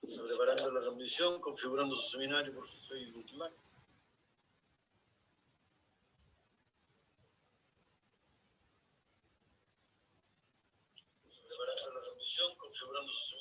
Preparando la transmisión, configurando su seminario por Facebook Live. Preparando la transmisión, configurando su seminario.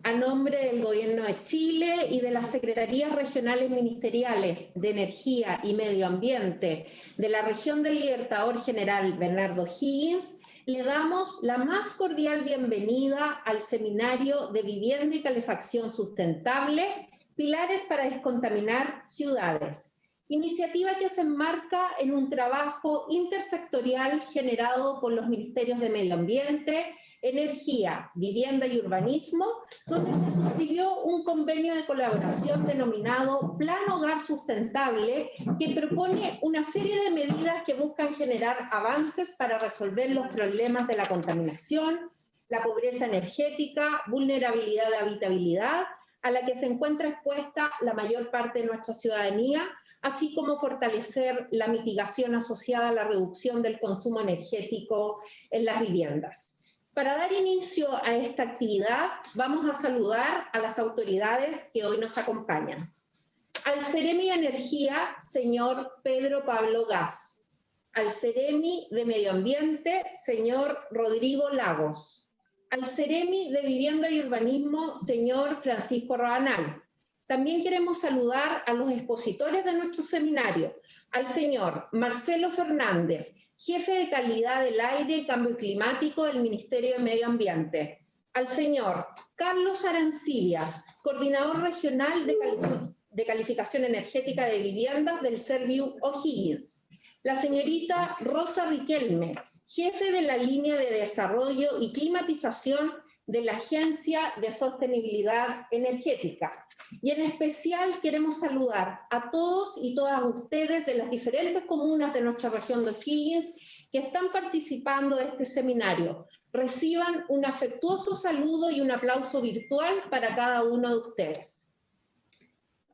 A nombre del Gobierno de Chile y de las Secretarías Regionales Ministeriales de Energía y Medio Ambiente de la Región del Libertador General Bernardo Higgins, le damos la más cordial bienvenida al Seminario de Vivienda y Calefacción Sustentable, Pilares para Descontaminar Ciudades, iniciativa que se enmarca en un trabajo intersectorial generado por los Ministerios de Medio Ambiente, Energía, Vivienda y Urbanismo, donde se suscribió un convenio de colaboración denominado Plan Hogar Sustentable, que propone una serie de medidas que buscan generar avances para resolver los problemas de la contaminación, la pobreza energética, vulnerabilidad de habitabilidad, a la que se encuentra expuesta la mayor parte de nuestra ciudadanía, así como fortalecer la mitigación asociada a la reducción del consumo energético en las viviendas. Para dar inicio a esta actividad, vamos a saludar a las autoridades que hoy nos acompañan. Al Ceremi de Energía, señor Pedro Pablo Gas. Al Ceremi de Medio Ambiente, señor Rodrigo Lagos. Al Ceremi de Vivienda y Urbanismo, señor Francisco Rabanal. También queremos saludar a los expositores de nuestro seminario, al señor Marcelo Fernández, jefe de calidad del aire y cambio climático del Ministerio de Medio Ambiente, al señor Carlos Arancibia, coordinador regional de calificación energética de viviendas del Serviu O'Higgins, la señorita Rosa Riquelme, jefe de la línea de desarrollo y climatización de la Agencia de Sostenibilidad Energética. Y en especial queremos saludar a todos y todas ustedes de las diferentes comunas de nuestra región de O'Higgins que están participando de este seminario. Reciban un afectuoso saludo y un aplauso virtual para cada uno de ustedes.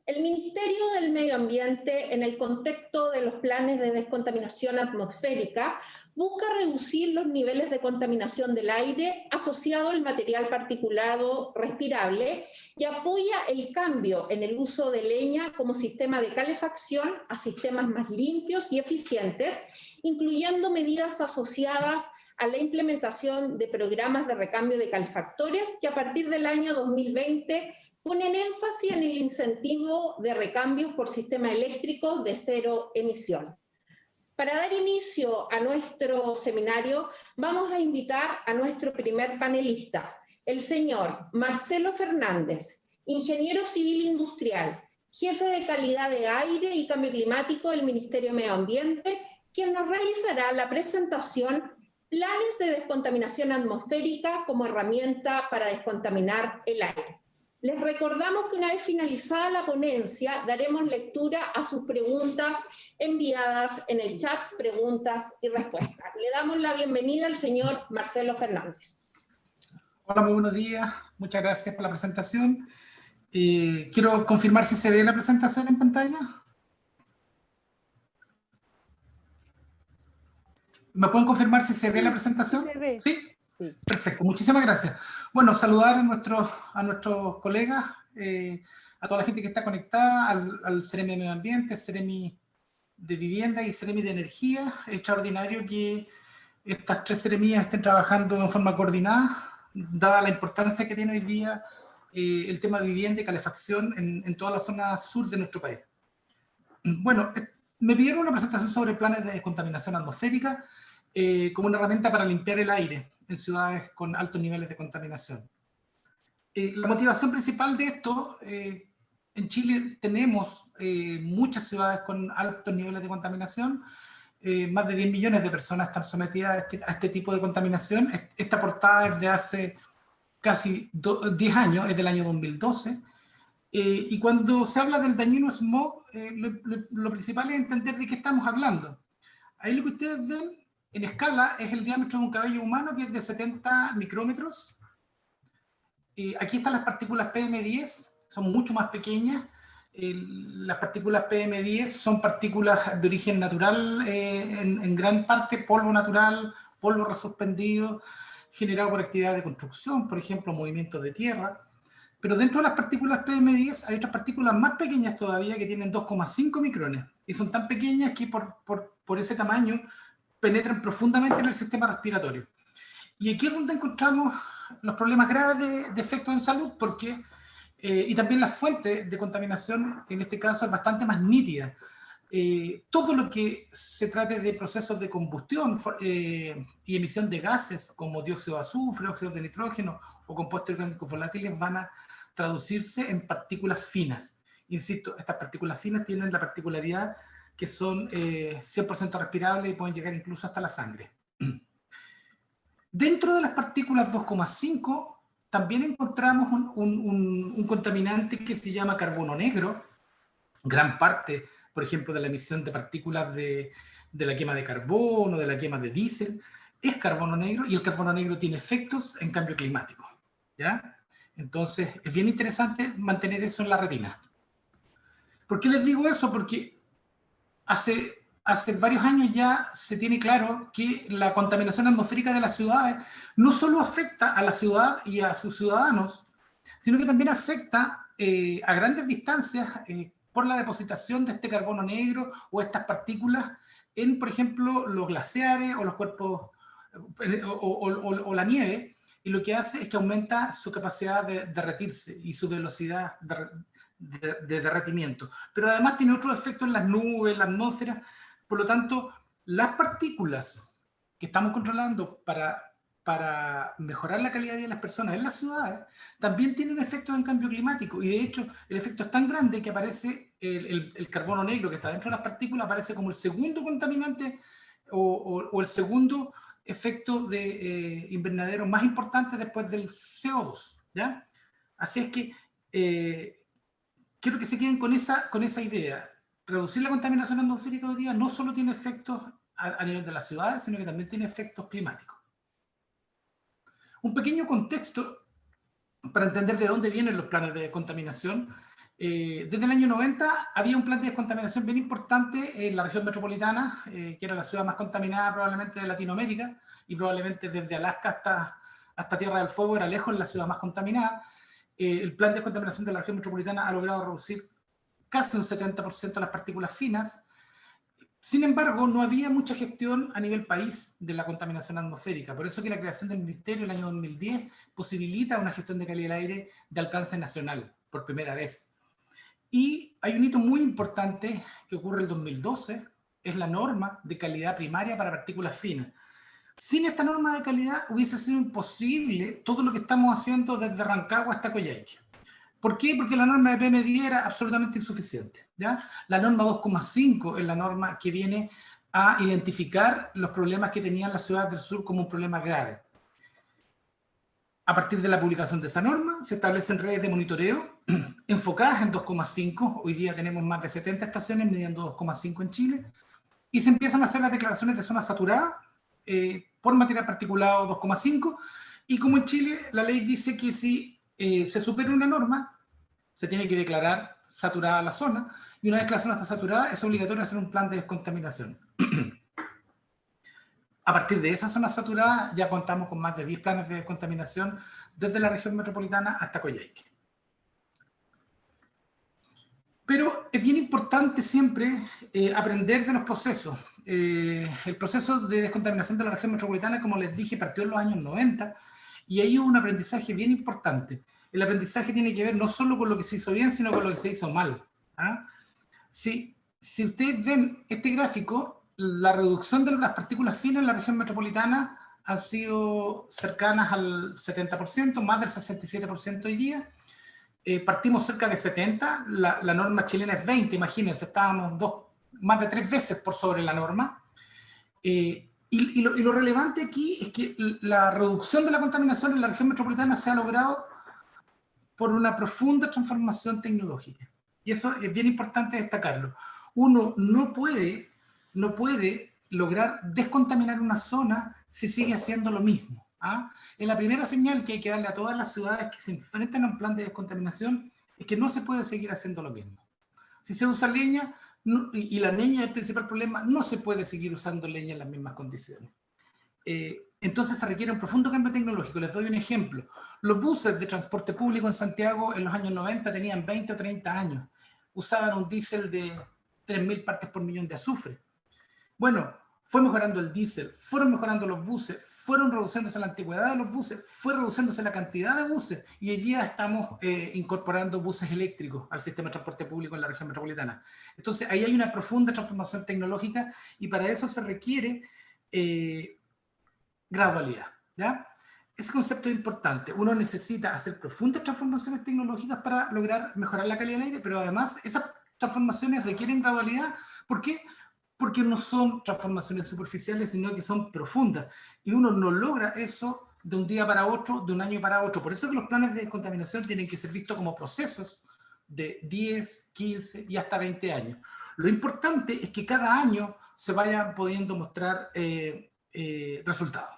El Ministerio del Medio Ambiente, en el contexto de los planes de descontaminación atmosférica, busca reducir los niveles de contaminación del aire asociado al material particulado respirable y apoya el cambio en el uso de leña como sistema de calefacción a sistemas más limpios y eficientes, incluyendo medidas asociadas a la implementación de programas de recambio de calefactores que a partir del año 2020 ponen énfasis en el incentivo de recambios por sistemas eléctricos de cero emisión. Para dar inicio a nuestro seminario, vamos a invitar a nuestro primer panelista, el señor Marcelo Fernández, ingeniero civil industrial, jefe de calidad de aire y cambio climático del Ministerio de Medio Ambiente, quien nos realizará la presentación Planes de descontaminación atmosférica como herramienta para descontaminar el aire. Les recordamos que una vez finalizada la ponencia, daremos lectura a sus preguntas enviadas en el chat Preguntas y Respuestas. Le damos la bienvenida al señor Marcelo Fernández. Hola, muy buenos días. Muchas gracias por la presentación. Quiero confirmar si se ve la presentación en pantalla. ¿Me pueden confirmar si se ve la presentación? Se ve. ¿Sí? Sí. Perfecto, muchísimas gracias. Bueno, saludar a nuestros colegas, a toda la gente que está conectada, al Ceremi de Medio Ambiente, Ceremi de Vivienda y Ceremi de Energía. Es extraordinario que estas tres seremías estén trabajando en forma coordinada, dada la importancia que tiene hoy día el tema de vivienda y calefacción en toda la zona sur de nuestro país. Bueno, me pidieron una presentación sobre planes de descontaminación atmosférica como una herramienta para limpiar el aire en ciudades con altos niveles de contaminación. La motivación principal de esto, en Chile tenemos muchas ciudades con altos niveles de contaminación, más de 10 millones de personas están sometidas a este tipo de contaminación. Esta portada es de hace casi 10 años, es del año 2012, y cuando se habla del dañino smog, lo principal es entender de qué estamos hablando. Ahí lo que ustedes ven en escala es el diámetro de un cabello humano, que es de 70 micrómetros. Aquí están las partículas PM10, son mucho más pequeñas. Las partículas PM10 son partículas de origen natural, en gran parte polvo natural, polvo resuspendido, generado por actividades de construcción, por ejemplo, movimientos de tierra. Pero dentro de las partículas PM10 hay otras partículas más pequeñas todavía que tienen 2,5 micrones. Y son tan pequeñas que por ese tamaño penetran profundamente en el sistema respiratorio. Y aquí es donde encontramos los problemas graves de efectos en salud, porque, y también la fuente de contaminación, en este caso, es bastante más nítida. Todo lo que se trate de procesos de combustión y emisión de gases como dióxido de azufre, óxido de nitrógeno o compuestos orgánicos volátiles van a traducirse en partículas finas. Insisto, estas partículas finas tienen la particularidad que son 100% respirables y pueden llegar incluso hasta la sangre. Dentro de las partículas 2,5 también encontramos un contaminante que se llama carbono negro. Gran parte, por ejemplo, de la emisión de partículas de la quema de carbono, de la quema de diésel, es carbono negro, y el carbono negro tiene efectos en cambio climático, ¿ya? Entonces, es bien interesante mantener eso en la retina. ¿Por qué les digo eso? Porque hace varios años ya se tiene claro que la contaminación atmosférica de las ciudades no solo afecta a la ciudad y a sus ciudadanos, sino que también afecta a grandes distancias por la depositación de este carbono negro o estas partículas en, por ejemplo, los glaciares o los cuerpos o la nieve, y lo que hace es que aumenta su capacidad de derretirse y su velocidad de derretimiento. Pero además tiene otros efectos en las nubes, en la atmósfera. Por lo tanto, las partículas que estamos controlando para mejorar la calidad de vida de las personas en las ciudades también tienen efectos en cambio climático, y de hecho el efecto es tan grande que aparece el carbono negro que está dentro de las partículas, aparece como el segundo contaminante o el segundo efecto de invernadero más importante después del CO2, ¿ya? Así es que quiero que se queden con esa idea. Reducir la contaminación atmosférica hoy día no solo tiene efectos a nivel de las ciudades, sino que también tiene efectos climáticos. Un pequeño contexto para entender de dónde vienen los planes de descontaminación. Desde el año 90 había un plan de descontaminación bien importante en la región metropolitana, que era la ciudad más contaminada probablemente de Latinoamérica, y probablemente desde Alaska hasta Tierra del Fuego era lejos la ciudad más contaminada. El plan de descontaminación de la región metropolitana ha logrado reducir casi un 70% las partículas finas. Sin embargo, no había mucha gestión a nivel país de la contaminación atmosférica. Por eso que la creación del ministerio en el año 2010 posibilita una gestión de calidad del aire de alcance nacional por primera vez. Y hay un hito muy importante que ocurre en el 2012, es la norma de calidad primaria para partículas finas. Sin esta norma de calidad hubiese sido imposible todo lo que estamos haciendo desde Rancagua hasta Coyhaique. ¿Por qué? Porque la norma de PM10 era absolutamente insuficiente, ¿ya? La norma 2,5 es la norma que viene a identificar los problemas que tenían las ciudades del sur como un problema grave. A partir de la publicación de esa norma, se establecen redes de monitoreo enfocadas en 2,5. Hoy día tenemos más de 70 estaciones midiendo 2,5 en Chile, y se empiezan a hacer las declaraciones de zona saturada por material particulado 2,5, y como en Chile la ley dice que si se supera una norma, se tiene que declarar saturada la zona, y una vez que la zona está saturada, es obligatorio hacer un plan de descontaminación. A partir de esa zona saturada, ya contamos con más de 10 planes de descontaminación desde la región metropolitana hasta Coyhaique. Pero es bien importante siempre aprender de los procesos. El proceso de descontaminación de la región metropolitana, como les dije, partió en los años 90, y ahí hubo un aprendizaje bien importante. El aprendizaje tiene que ver no solo con lo que se hizo bien, sino con lo que se hizo mal. ¿Ah? Si ustedes ven este gráfico, la reducción de las partículas finas en la región metropolitana han sido cercanas al 70%, más del 67% hoy día. Partimos cerca de 70, la norma chilena es 20, imagínense, estábamos más de 3 veces por sobre la norma. Y lo relevante aquí es que la reducción de la contaminación en la región metropolitana se ha logrado por una profunda transformación tecnológica. Y eso es bien importante destacarlo. Uno no puede lograr descontaminar una zona si sigue haciendo lo mismo. ¿Ah? Es la primera señal que hay que darle a todas las ciudades que se enfrentan a un plan de descontaminación, es que no se puede seguir haciendo lo mismo. Si se usa leña, y la leña es el principal problema, no se puede seguir usando leña en las mismas condiciones. Entonces se requiere un profundo cambio tecnológico. Les doy un ejemplo. Los buses de transporte público en Santiago en los años 90 tenían 20 o 30 años. Usaban un diésel de 3.000 partes por millón de azufre. Bueno, fue mejorando el diésel, fueron mejorando los buses, fueron reduciéndose la antigüedad de los buses, fue reduciéndose la cantidad de buses, y hoy día estamos incorporando buses eléctricos al sistema de transporte público en la región metropolitana. Entonces, ahí hay una profunda transformación tecnológica, y para eso se requiere gradualidad, ¿ya? Ese concepto es importante. Uno necesita hacer profundas transformaciones tecnológicas para lograr mejorar la calidad del aire, pero además esas transformaciones requieren gradualidad. ¿Por qué? Porque no son transformaciones superficiales, sino que son profundas. Y uno no logra eso de un día para otro, de un año para otro. Por eso es que los planes de descontaminación tienen que ser vistos como procesos de 10, 15 y hasta 20 años. Lo importante es que cada año se vayan pudiendo mostrar resultados.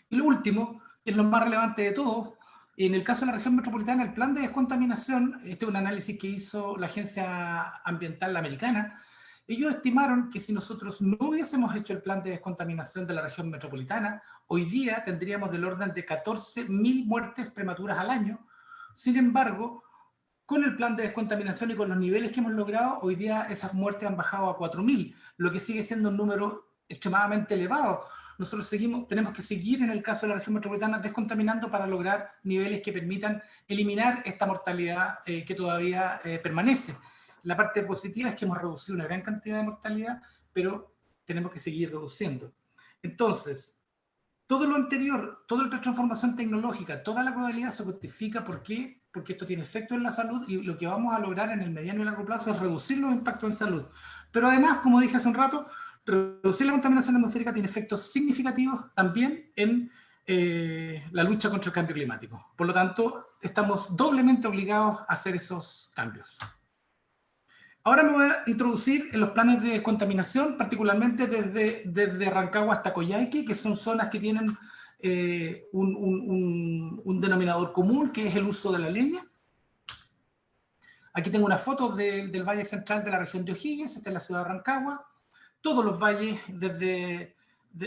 Y lo último, que es lo más relevante de todo, en el caso de la región metropolitana, el plan de descontaminación, este es un análisis que hizo la Agencia Ambiental Americana. Ellos estimaron que si nosotros no hubiésemos hecho el plan de descontaminación de la región metropolitana, hoy día tendríamos del orden de 14.000 muertes prematuras al año. Sin embargo, con el plan de descontaminación y con los niveles que hemos logrado, hoy día esas muertes han bajado a 4.000, lo que sigue siendo un número extremadamente elevado. Nosotros tenemos que seguir en el caso de la región metropolitana descontaminando para lograr niveles que permitan eliminar esta mortalidad que todavía permanece. La parte positiva es que hemos reducido una gran cantidad de mortalidad, pero tenemos que seguir reduciendo. Entonces, todo lo anterior, toda la transformación tecnológica, toda la modalidad se justifica. ¿Por qué? Porque esto tiene efecto en la salud, y lo que vamos a lograr en el mediano y largo plazo es reducir los impactos en salud. Pero además, como dije hace un rato, reducir la contaminación atmosférica tiene efectos significativos también en la lucha contra el cambio climático. Por lo tanto, estamos doblemente obligados a hacer esos cambios. Ahora me voy a introducir en los planes de descontaminación, particularmente desde Rancagua hasta Coyhaique, que son zonas que tienen un denominador común, que es el uso de la leña. Aquí tengo unas fotos del Valle Central de la región de O'Higgins, esta es la ciudad de Rancagua. Todos los valles,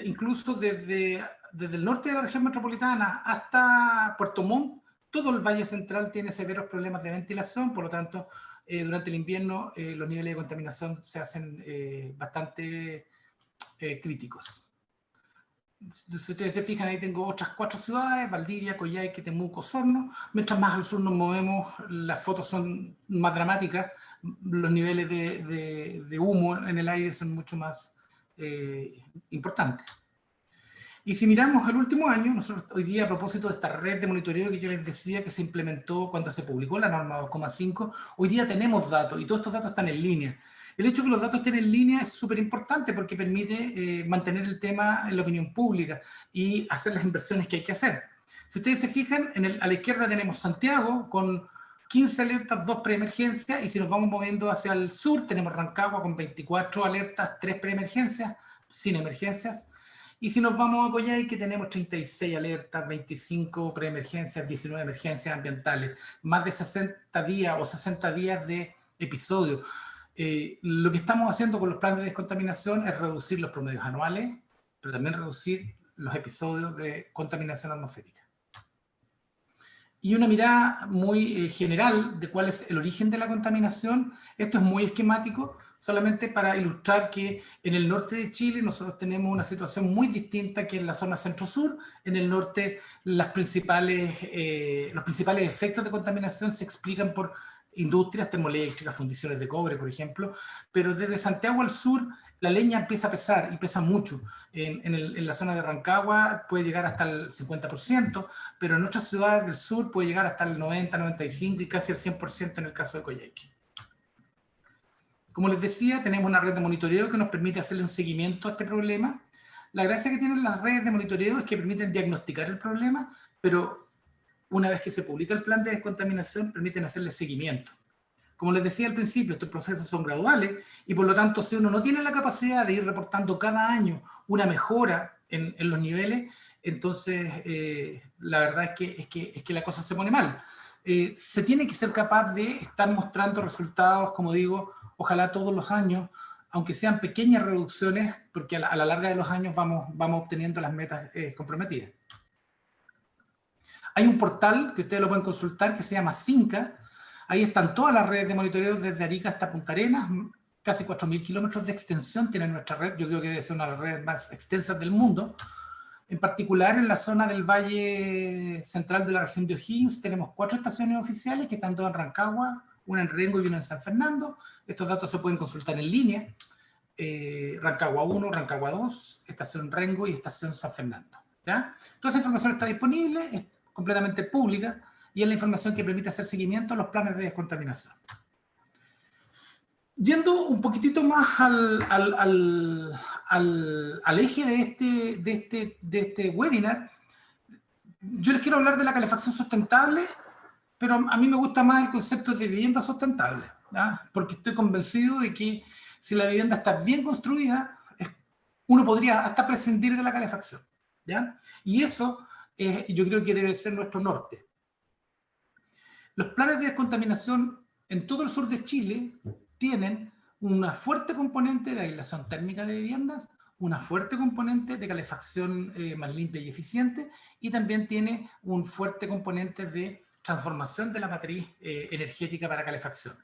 incluso desde el norte de la región metropolitana hasta Puerto Montt, todo el Valle Central tiene severos problemas de ventilación. Por lo tanto, durante el invierno los niveles de contaminación se hacen bastante críticos. Si ustedes se fijan, ahí tengo otras 4 ciudades: Valdivia, Coyhaique, Temuco, Osorno. Mientras más al sur nos movemos, las fotos son más dramáticas. Los niveles de humo en el aire son mucho más importantes. Y si miramos el último año, nosotros hoy día, a propósito de esta red de monitoreo que yo les decía que se implementó cuando se publicó la norma 2,5, hoy día tenemos datos, y todos estos datos están en línea. El hecho de que los datos estén en línea es súper importante, porque permite mantener el tema en la opinión pública y hacer las inversiones que hay que hacer. Si ustedes se fijan, a la izquierda tenemos Santiago con 15 alertas, 2 preemergencias, y si nos vamos moviendo hacia el sur, tenemos Rancagua con 24 alertas, 3 preemergencias, sin emergencias. Y si nos vamos a Coyhaique, tenemos 36 alertas, 25 preemergencias, 19 emergencias ambientales, más de 60 días o 60 días de episodio. Lo que estamos haciendo con los planes de descontaminación es reducir los promedios anuales, pero también reducir los episodios de contaminación atmosférica. Y una mirada muy general de cuál es el origen de la contaminación. Esto es muy esquemático, solamente para ilustrar que en el norte de Chile nosotros tenemos una situación muy distinta que en la zona centro-sur. En el norte los principales efectos de contaminación se explican por industrias termoeléctricas, fundiciones de cobre, por ejemplo, pero desde Santiago al sur la leña empieza a pesar, y pesa mucho. En la zona de Rancagua puede llegar hasta el 50%, pero en otras ciudades del sur puede llegar hasta el 90, 95 y casi el 100% en el caso de Coyhaique. Como les decía, tenemos una red de monitoreo que nos permite hacerle un seguimiento a este problema. La gracia que tienen las redes de monitoreo es que permiten diagnosticar el problema, pero una vez que se publica el plan de descontaminación, permiten hacerle seguimiento. Como les decía al principio, estos procesos son graduales y por lo tanto, si uno no tiene la capacidad de ir reportando cada año una mejora en los niveles, entonces la verdad es que la cosa se pone mal. Se tiene que ser capaz de estar mostrando resultados, como digo, ojalá todos los años, aunque sean pequeñas reducciones, porque a la larga de los años vamos obteniendo las metas comprometidas. Hay un portal que ustedes lo pueden consultar que se llama Cinca. Ahí están todas las redes de monitoreo desde Arica hasta Punta Arenas. Casi 4.000 kilómetros de extensión tiene nuestra red. Yo creo que debe ser una de las redes más extensas del mundo. En particular, en la zona del Valle Central de la región de O'Higgins, tenemos 4 estaciones oficiales que están 2 en Rancagua, una en Rengo y una en San Fernando. Estos datos se pueden consultar en línea. Rancagua 1, Rancagua 2, estación Rengo y estación San Fernando. ¿Ya? Toda esa información está disponible, es completamente pública y es la información que permite hacer seguimiento a los planes de descontaminación. Yendo un poquitito más al eje de este webinar, yo les quiero hablar de la calefacción sustentable, pero a mí me gusta más el concepto de vivienda sustentable, ¿ya? Porque estoy convencido de que si la vivienda está bien construida, uno podría hasta prescindir de la calefacción, ¿ya? Y eso yo creo que debe ser nuestro norte. Los planes de descontaminación en todo el sur de Chile tienen una fuerte componente de aislación térmica de viviendas, una fuerte componente de calefacción más limpia y eficiente, y también tiene un fuerte componente de transformación de la matriz energética para calefacción.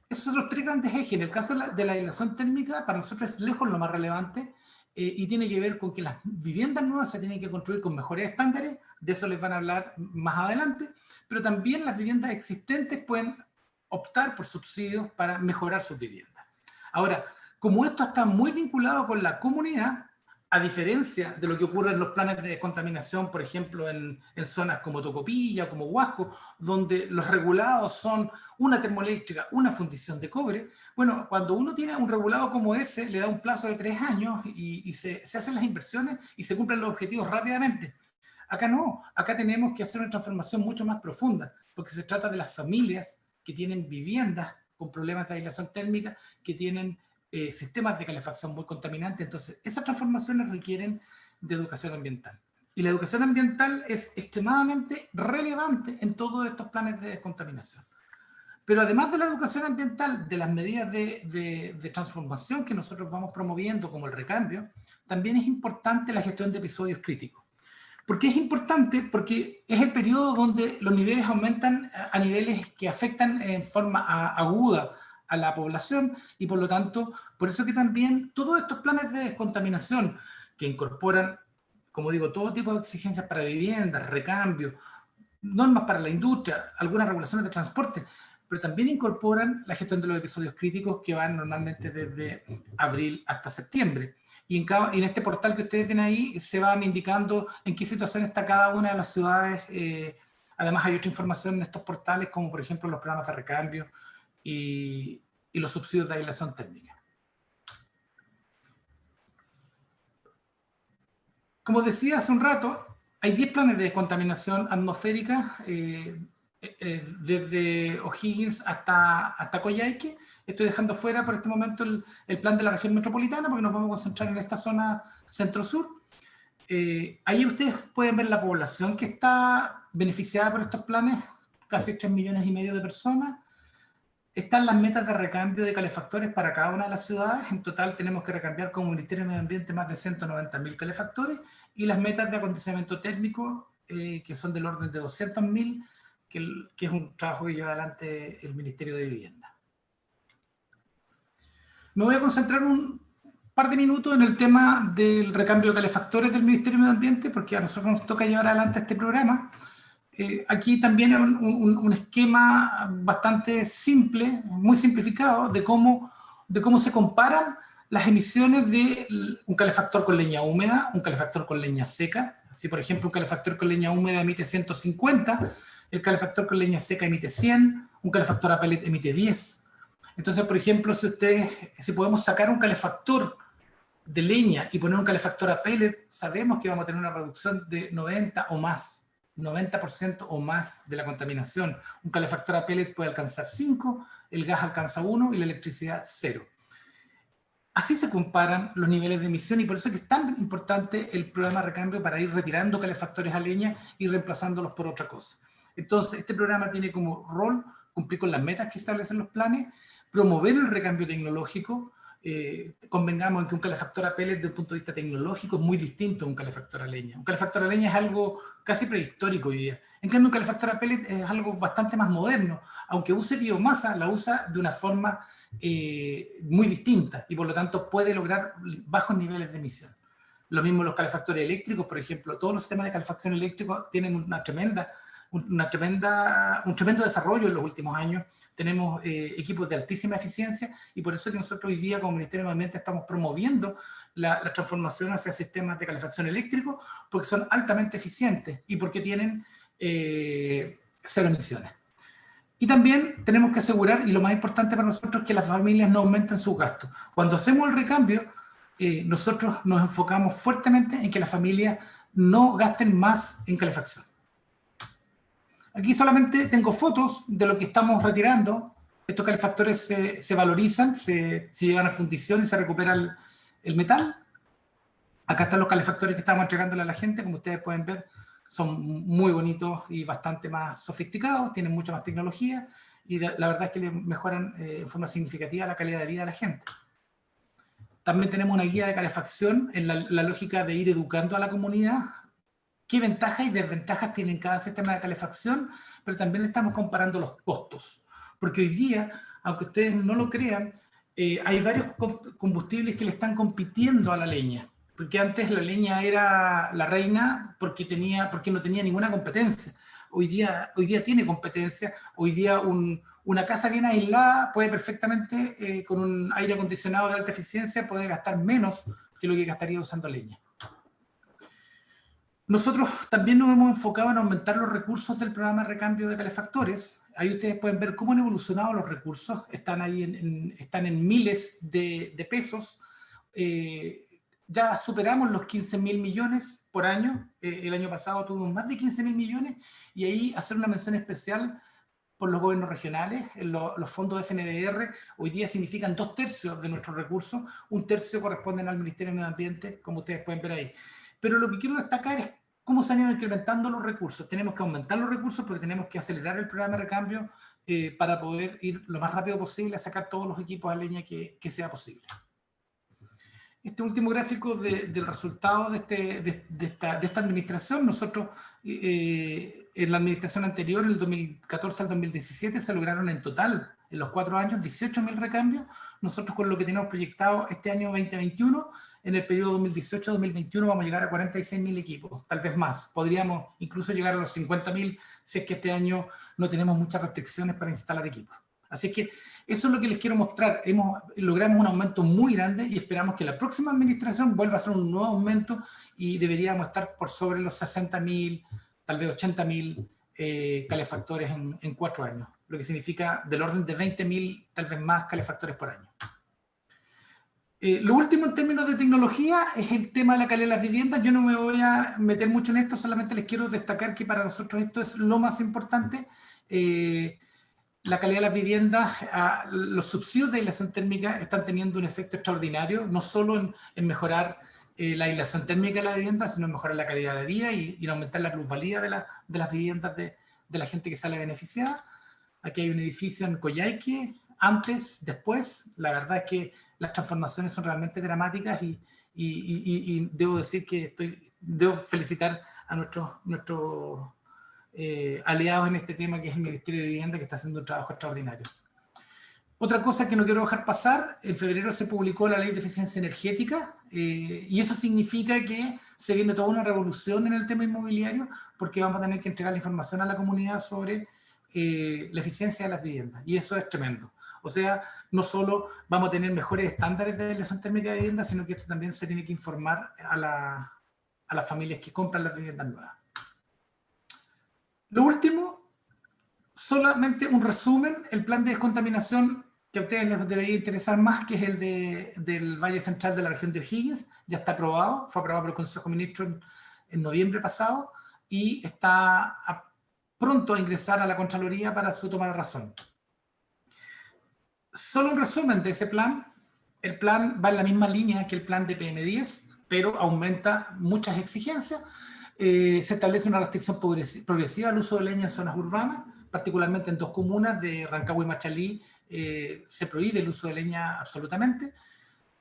Esos son los 3 grandes ejes. En el caso de la aislación térmica, para nosotros es lejos lo más relevante, y tiene que ver con que las viviendas nuevas se tienen que construir con mejores estándares, de eso les van a hablar más adelante, pero también las viviendas existentes pueden optar por subsidios para mejorar sus viviendas. Ahora, como esto está muy vinculado con la comunidad, a diferencia de lo que ocurre en los planes de descontaminación, por ejemplo, en zonas como Tocopilla, como Huasco, donde los regulados son una termoeléctrica, una fundición de cobre. Bueno, cuando uno tiene un regulado como ese, le da un plazo de 3 años y se hacen las inversiones y se cumplen los objetivos rápidamente. Acá no, acá tenemos que hacer una transformación mucho más profunda, porque se trata de las familias que tienen viviendas con problemas de aislación térmica, que tienen sistemas de calefacción muy contaminantes. Entonces, esas transformaciones requieren de educación ambiental. Y la educación ambiental es extremadamente relevante en todos estos planes de descontaminación. Pero además de la educación ambiental, de las medidas de transformación que nosotros vamos promoviendo, como el recambio, también es importante la gestión de episodios críticos. ¿Por qué es importante? Porque es el periodo donde los niveles aumentan a niveles que afectan en forma aguda a la población, y por lo tanto, por eso que también todos estos planes de descontaminación que incorporan, como digo, todo tipo de exigencias para viviendas, recambio, normas para la industria, algunas regulaciones de transporte, pero también incorporan la gestión de los episodios críticos que van normalmente desde abril hasta septiembre. Y en este portal que ustedes ven ahí se van indicando en qué situación está cada una de las ciudades. Además hay otra información en estos portales, como por ejemplo los programas de recambio y los subsidios de aislación térmica. Como decía hace un rato, hay 10 planes de descontaminación atmosférica desde O'Higgins hasta Coyhaique. Estoy dejando fuera por este momento el plan de la región metropolitana porque nos vamos a concentrar en esta zona centro-sur. Ahí ustedes pueden ver la población que está beneficiada por estos planes, casi 3,5 millones de personas. Están las metas de recambio de calefactores para cada una de las ciudades. En total tenemos que recambiar como Ministerio de Medio Ambiente más de 190.000 calefactores, y las metas de acondicionamiento térmico, que son del orden de 200.000, que es un trabajo que lleva adelante el Ministerio de Vivienda. Me voy a concentrar un par de minutos en el tema del recambio de calefactores del Ministerio de Medio Ambiente, porque a nosotros nos toca llevar adelante este programa. Aquí también es un esquema bastante simple, muy simplificado, de cómo se comparan las emisiones de un calefactor con leña húmeda, un calefactor con leña seca. Si, por ejemplo, un calefactor con leña húmeda emite 150, el calefactor con leña seca emite 100, un calefactor a pellet emite 10. Entonces, por ejemplo, si podemos sacar un calefactor de leña y poner un calefactor a pellet, sabemos que vamos a tener una reducción de 90% o más de la contaminación. Un calefactor a pellet puede alcanzar 5, el gas alcanza 1 y la electricidad 0. Así se comparan los niveles de emisión, y por eso es que es tan importante el programa de recambio, para ir retirando calefactores a leña y reemplazándolos por otra cosa. Entonces, este programa tiene como rol cumplir con las metas que establecen los planes, promover el recambio tecnológico. Convengamos en que un calefactor a pellet, desde un punto de vista tecnológico, es muy distinto a un calefactor a leña. Un calefactor a leña es algo casi prehistórico hoy día. En cambio, un calefactor a pellet es algo bastante más moderno. Aunque use biomasa, la usa de una forma muy distinta, y por lo tanto puede lograr bajos niveles de emisión. Lo mismo los calefactores eléctricos, por ejemplo. Todos los sistemas de calefacción eléctrico tienen un tremendo desarrollo en los últimos años. Tenemos equipos de altísima eficiencia, y por eso es que nosotros hoy día como Ministerio de Medio Ambiente estamos promoviendo la transformación hacia sistemas de calefacción eléctrico, porque son altamente eficientes y porque tienen cero emisiones. Y también tenemos que asegurar, y lo más importante para nosotros, que las familias no aumenten sus gastos. Cuando hacemos el recambio, nosotros nos enfocamos fuertemente en que las familias no gasten más en calefacción. Aquí solamente tengo fotos de lo que estamos retirando. Estos calefactores se valorizan, se llevan a fundición y se recupera el metal. Acá están los calefactores que estamos entregándole a la gente. Como ustedes pueden ver, son muy bonitos y bastante más sofisticados, tienen mucha más tecnología, y la verdad es que le mejoran en forma significativa la calidad de vida de la gente. También tenemos una guía de calefacción en la lógica de ir educando a la comunidad qué ventajas y desventajas tiene cada sistema de calefacción, pero también estamos comparando los costos. Porque hoy día, aunque ustedes no lo crean, hay varios combustibles que le están compitiendo a la leña. Porque antes la leña era la reina porque no tenía ninguna competencia. Hoy día tiene competencia. Hoy día una casa bien aislada puede perfectamente, con un aire acondicionado de alta eficiencia, puede gastar menos que lo que gastaría usando leña. Nosotros también nos hemos enfocado en aumentar los recursos del programa de recambio de calefactores. Ahí ustedes pueden ver cómo han evolucionado los recursos. Están ahí están en miles de pesos. Ya superamos los 15.000 millones por año. El año pasado tuvimos más de 15.000 millones, y ahí hacer una mención especial por los gobiernos regionales. Los fondos de FNDR hoy día significan 2/3 de nuestros recursos. 1/3 corresponden al Ministerio de Medio Ambiente, como ustedes pueden ver ahí. Pero lo que quiero destacar es cómo se han ido incrementando los recursos. Tenemos que aumentar los recursos porque tenemos que acelerar el programa de recambio para poder ir lo más rápido posible a sacar todos los equipos a leña que sea posible. Este último gráfico del resultado de esta administración. Nosotros en la administración anterior, el 2014 al 2017, se lograron en total, en los 4 años, 18.000 recambios. Nosotros, con lo que tenemos proyectado este año 2021, en el periodo 2018-2021 vamos a llegar a 46.000 equipos, tal vez más. Podríamos incluso llegar a los 50.000 si es que este año no tenemos muchas restricciones para instalar equipos. Así que eso es lo que les quiero mostrar. Logramos un aumento muy grande y esperamos que la próxima administración vuelva a ser un nuevo aumento, y deberíamos estar por sobre los 60.000, tal vez 80.000 calefactores en 4 años, lo que significa del orden de 20.000, tal vez más, calefactores por año. Lo último en términos de tecnología es el tema de la calidad de las viviendas. Yo no me voy a meter mucho en esto, solamente les quiero destacar que para nosotros esto es lo más importante. La calidad de las viviendas, los subsidios de aislación térmica están teniendo un efecto extraordinario, no solo en mejorar la aislación térmica de la vivienda, sino mejorar la calidad de vida y aumentar la plusvalía de las viviendas de la gente que sale beneficiada. Aquí hay un edificio en Coyhaique, antes, después. La verdad es que las transformaciones son realmente dramáticas y debo decir que debo felicitar a nuestros aliados en este tema, que es el Ministerio de Vivienda, que está haciendo un trabajo extraordinario. Otra cosa que no quiero dejar pasar: en febrero se publicó la Ley de Eficiencia Energética, y eso significa que se viene toda una revolución en el tema inmobiliario, porque vamos a tener que entregar la información a la comunidad sobre la eficiencia de las viviendas, y eso es tremendo. O sea, no solo vamos a tener mejores estándares de aislación térmica de vivienda, sino que esto también se tiene que informar a las familias que compran las viviendas nuevas. Lo último, solamente un resumen: el plan de descontaminación que a ustedes les debería interesar más, que es el del Valle Central de la región de O'Higgins, ya está aprobado, fue aprobado por el Consejo de Ministros en noviembre pasado, y está pronto a ingresar a la Contraloría para su toma de razón. Solo un resumen de ese plan: el plan va en la misma línea que el plan de PM10, pero aumenta muchas exigencias. Se establece una restricción progresiva al uso de leña en zonas urbanas, particularmente en 2 comunas de Rancagua y Machalí. Se prohíbe el uso de leña absolutamente.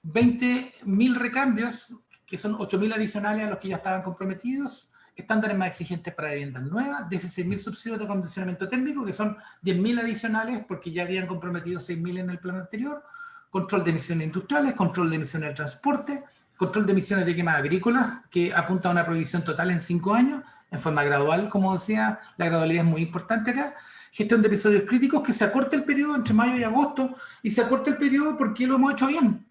20.000 recambios, que son 8.000 adicionales a los que ya estaban comprometidos. Estándares más exigentes para viviendas nuevas. 16.000 subsidios de acondicionamiento térmico, que son 10.000 adicionales porque ya habían comprometido 6.000 en el plan anterior. Control de emisiones industriales, control de emisiones de transporte, control de emisiones de quemas agrícolas, que apunta a una prohibición total en 5 años, en forma gradual, como decía. La gradualidad es muy importante acá. Gestión de episodios críticos, que se acorte el periodo entre mayo y agosto, y se acorte el periodo porque lo hemos hecho bien.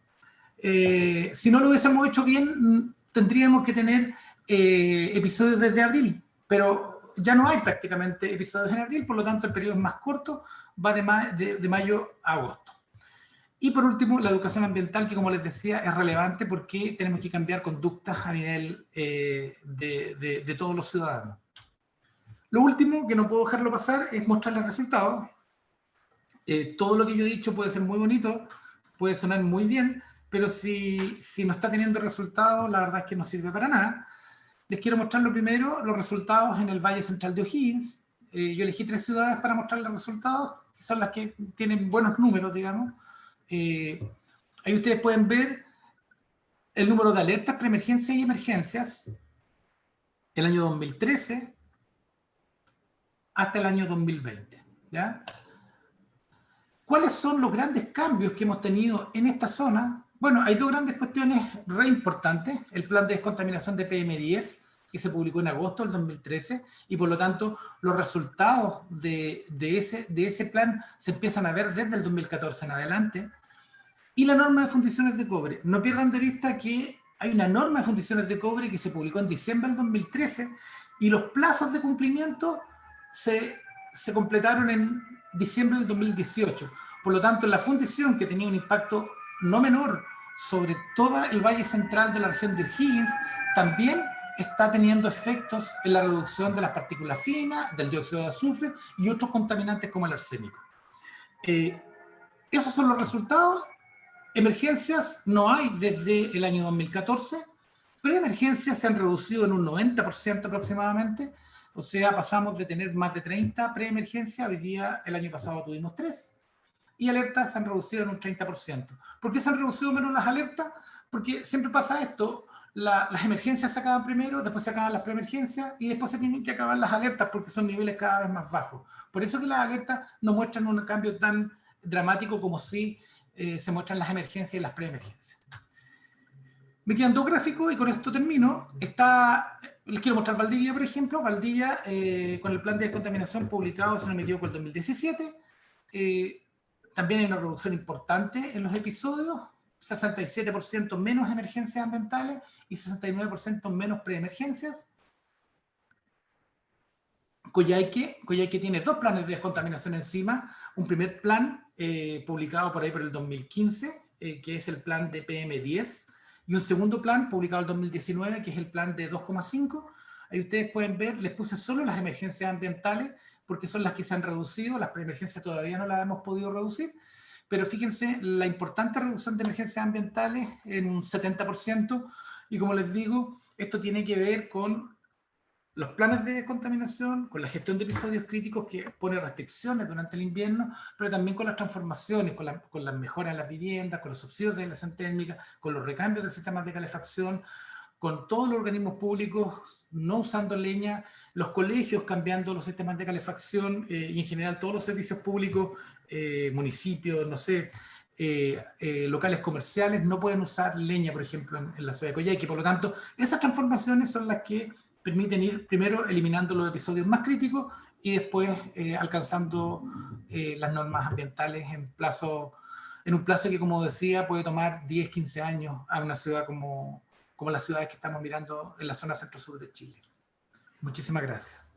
Si no lo hubiésemos hecho bien, tendríamos que tener episodios desde abril, pero ya no hay prácticamente episodios en abril, por lo tanto el periodo es más corto, va de mayo a agosto. Y por último, la educación ambiental, que como les decía es relevante porque tenemos que cambiar conductas a nivel de todos los ciudadanos. Lo último, que no puedo dejarlo pasar, es mostrarles resultados. Todo lo que yo he dicho puede ser muy bonito, puede sonar muy bien, pero si no está teniendo resultados, la verdad es que no sirve para nada. Les quiero mostrar lo primero, los resultados en el Valle Central de O'Higgins. Yo elegí 3 ciudades para mostrarles los resultados, que son las que tienen buenos números, digamos. Ahí ustedes pueden ver el número de alertas, preemergencias y emergencias el año 2013 hasta el año 2020, ¿ya? ¿Cuáles son los grandes cambios que hemos tenido en esta zona? Bueno, hay 2 grandes cuestiones re importantes: el plan de descontaminación de PM10, que se publicó en agosto del 2013, y por lo tanto los resultados de ese plan se empiezan a ver desde el 2014 en adelante. Y la norma de fundiciones de cobre. No pierdan de vista que hay una norma de fundiciones de cobre que se publicó en diciembre del 2013, y los plazos de cumplimiento se completaron en diciembre del 2018. Por lo tanto, la fundición, que tenía un impacto no menor sobre todo el Valle Central de la región de O'Higgins, también está teniendo efectos en la reducción de las partículas finas, del dióxido de azufre y otros contaminantes como el arsénico. Esos son los resultados. Emergencias no hay desde el año 2014. Preemergencias se han reducido en un 90% aproximadamente. O sea, pasamos de tener más de 30 preemergencias, hoy día, el año pasado tuvimos 3. Y alertas se han reducido en un 30%. ¿Por qué se han reducido menos las alertas? Porque siempre pasa esto: las emergencias se acaban primero, después se acaban las preemergencias y después se tienen que acabar las alertas porque son niveles cada vez más bajos. Por eso que las alertas no muestran un cambio tan dramático como si se muestran las emergencias y las preemergencias. Me quedan 2 gráficos y con esto termino. Les quiero mostrar Valdivia, por ejemplo. Valdivia, con el plan de descontaminación publicado, si no me equivoco, en el 2017, también hay una reducción importante en los episodios: 67% menos emergencias ambientales y 69% menos preemergencias. Coyhaique tiene 2 planes de descontaminación encima: un primer plan publicado por ahí por el 2015, que es el plan de PM10, y un segundo plan publicado en el 2019, que es el plan de 2,5. Ahí ustedes pueden ver, les puse solo las emergencias ambientales porque son las que se han reducido. Las preemergencias todavía no las hemos podido reducir, pero fíjense la importante reducción de emergencias ambientales en un 70%, Y como les digo, esto tiene que ver con los planes de descontaminación, con la gestión de episodios críticos que pone restricciones durante el invierno, pero también con las transformaciones, con las mejoras en las viviendas, con los subsidios de aislación térmica, con los recambios de sistemas de calefacción, con todos los organismos públicos no usando leña, los colegios cambiando los sistemas de calefacción y en general todos los servicios públicos, municipios, no sé, locales comerciales no pueden usar leña, por ejemplo, en la ciudad de Coyhaique. Por lo tanto, esas transformaciones son las que permiten ir primero eliminando los episodios más críticos y después alcanzando las normas ambientales en un plazo que, como decía, puede tomar 10, 15 años a una ciudad como las ciudades que estamos mirando en la zona centro-sur de Chile. Muchísimas gracias.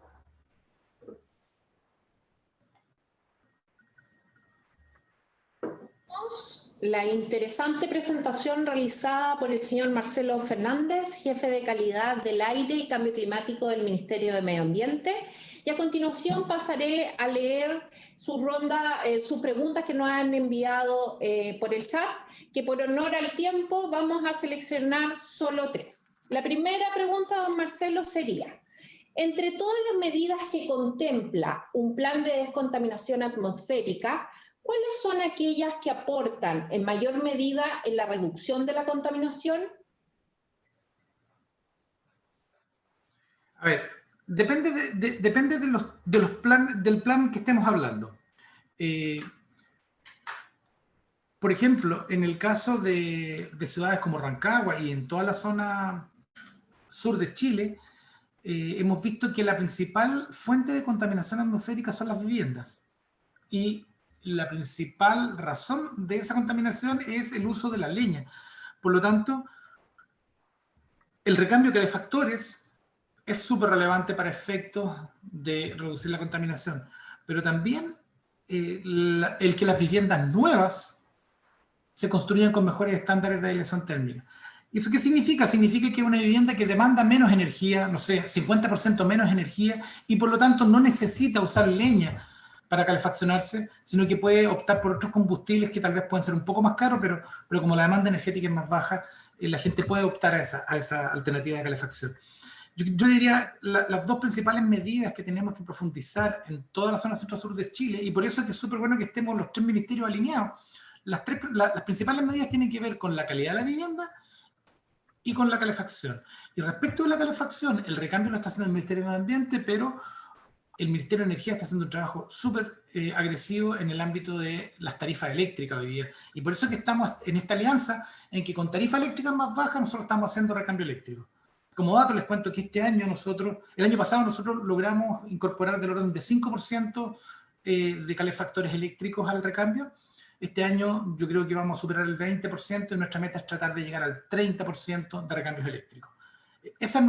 La interesante presentación realizada por el señor Marcelo Fernández, jefe de calidad del aire y cambio climático del Ministerio de Medio Ambiente. Y a continuación pasaré a leer sus preguntas que nos han enviado por el chat, que por honor al tiempo vamos a seleccionar solo 3. La primera pregunta, don Marcelo, sería: entre todas las medidas que contempla un plan de descontaminación atmosférica, ¿cuáles son aquellas que aportan en mayor medida en la reducción de la contaminación? A ver, depende del plan que estemos hablando. Por ejemplo, en el caso de ciudades como Rancagua y en toda la zona sur de Chile, hemos visto que la principal fuente de contaminación atmosférica son las viviendas. Y la principal razón de esa contaminación es el uso de la leña. Por lo tanto, el recambio de calefactores es súper relevante para efectos de reducir la contaminación, pero también el que las viviendas nuevas se construyan con mejores estándares de aislación térmica. ¿Y eso qué significa? Significa que una vivienda que demanda menos energía, no sé, 50% menos energía, y por lo tanto no necesita usar leña para calefaccionarse, sino que puede optar por otros combustibles que tal vez pueden ser un poco más caros, pero como la demanda energética es más baja, la gente puede optar a esa alternativa de calefacción. Yo diría las dos principales medidas que tenemos que profundizar en toda la zona centro-sur de Chile, y por eso es que es súper bueno que estemos los 3 ministerios alineados. Las principales medidas tienen que ver con la calidad de la vivienda y con la calefacción. Y respecto de la calefacción, el recambio lo está haciendo el Ministerio de Medio Ambiente, pero el Ministerio de Energía está haciendo un trabajo súper agresivo en el ámbito de las tarifas eléctricas hoy día. Y por eso es que estamos en esta alianza en que con tarifas eléctricas más bajas nosotros estamos haciendo recambio eléctrico. Como dato les cuento que el año pasado nosotros logramos incorporar del orden de 5% de calefactores eléctricos al recambio. Este año yo creo que vamos a superar el 20% y nuestra meta es tratar de llegar al 30% de recambios eléctricos. Esa es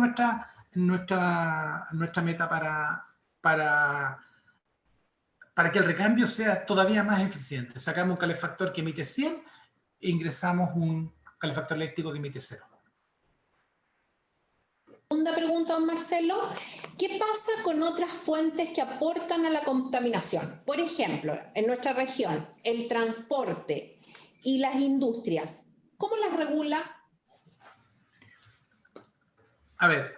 nuestra meta para que el recambio sea todavía más eficiente. Sacamos un calefactor que emite 100 e ingresamos un calefactor eléctrico que emite 0. Segunda pregunta, don Marcelo: ¿qué pasa con otras fuentes que aportan a la contaminación? Por ejemplo, en nuestra región, el transporte y las industrias, ¿cómo las regula? A ver,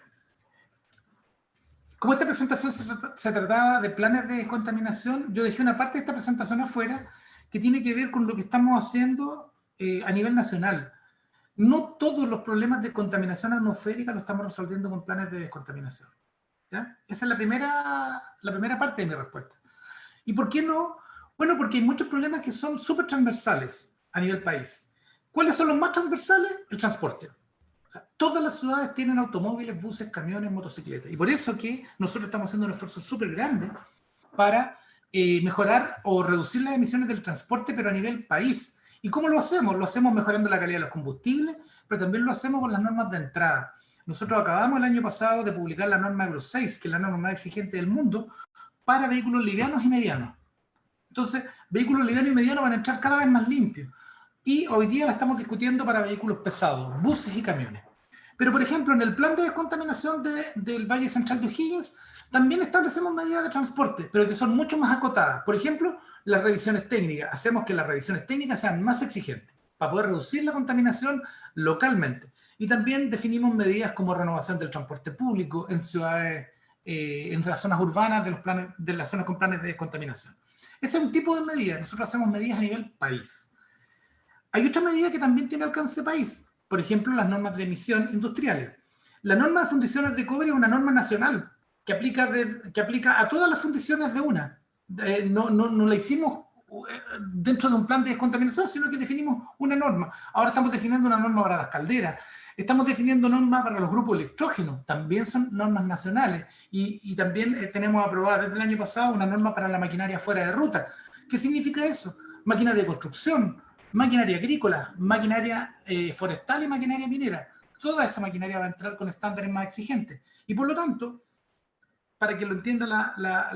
como esta presentación se trataba de planes de descontaminación, yo dejé una parte de esta presentación afuera que tiene que ver con lo que estamos haciendo a nivel nacional. No todos los problemas de contaminación atmosférica los estamos resolviendo con planes de descontaminación. ¿Ya? Esa es la primera parte de mi respuesta. ¿Y por qué no? Bueno, porque hay muchos problemas que son súper transversales a nivel país. ¿Cuáles son los más transversales? El transporte. O sea, todas las ciudades tienen automóviles, buses, camiones, motocicletas. Y por eso que nosotros estamos haciendo un esfuerzo súper grande para mejorar o reducir las emisiones del transporte, pero a nivel país. ¿Y cómo lo hacemos? Lo hacemos mejorando la calidad de los combustibles, pero también lo hacemos con las normas de entrada. Nosotros acabamos el año pasado de publicar la norma Euro 6, que es la norma más exigente del mundo, para vehículos livianos y medianos. Entonces, vehículos livianos y medianos van a entrar cada vez más limpios. Y hoy día la estamos discutiendo para vehículos pesados, buses y camiones. Pero, por ejemplo, en el plan de descontaminación del Valle Central de O'Higgins, también establecemos medidas de transporte, pero que son mucho más acotadas. Por ejemplo, las revisiones técnicas. Hacemos que las revisiones técnicas sean más exigentes para poder reducir la contaminación localmente. Y también definimos medidas como renovación del transporte público en ciudades, en las zonas urbanas de las zonas con planes de descontaminación. Ese es un tipo de medida. Nosotros hacemos medidas a nivel país. Hay otra medida que también tiene alcance país. Por ejemplo, las normas de emisión industriales. La norma de fundiciones de cobre es una norma nacional que aplica a todas las fundiciones de una. No la hicimos dentro de un plan de descontaminación, sino que definimos una norma. Ahora estamos definiendo una norma para las calderas. Estamos definiendo normas para los grupos electrógenos, también son normas nacionales. Y también tenemos aprobada desde el año pasado una norma para la maquinaria fuera de ruta. ¿Qué significa eso? Maquinaria de construcción, maquinaria agrícola, maquinaria forestal y maquinaria minera. Toda esa maquinaria va a entrar con estándares más exigentes. Y por lo tanto, para que lo entienda la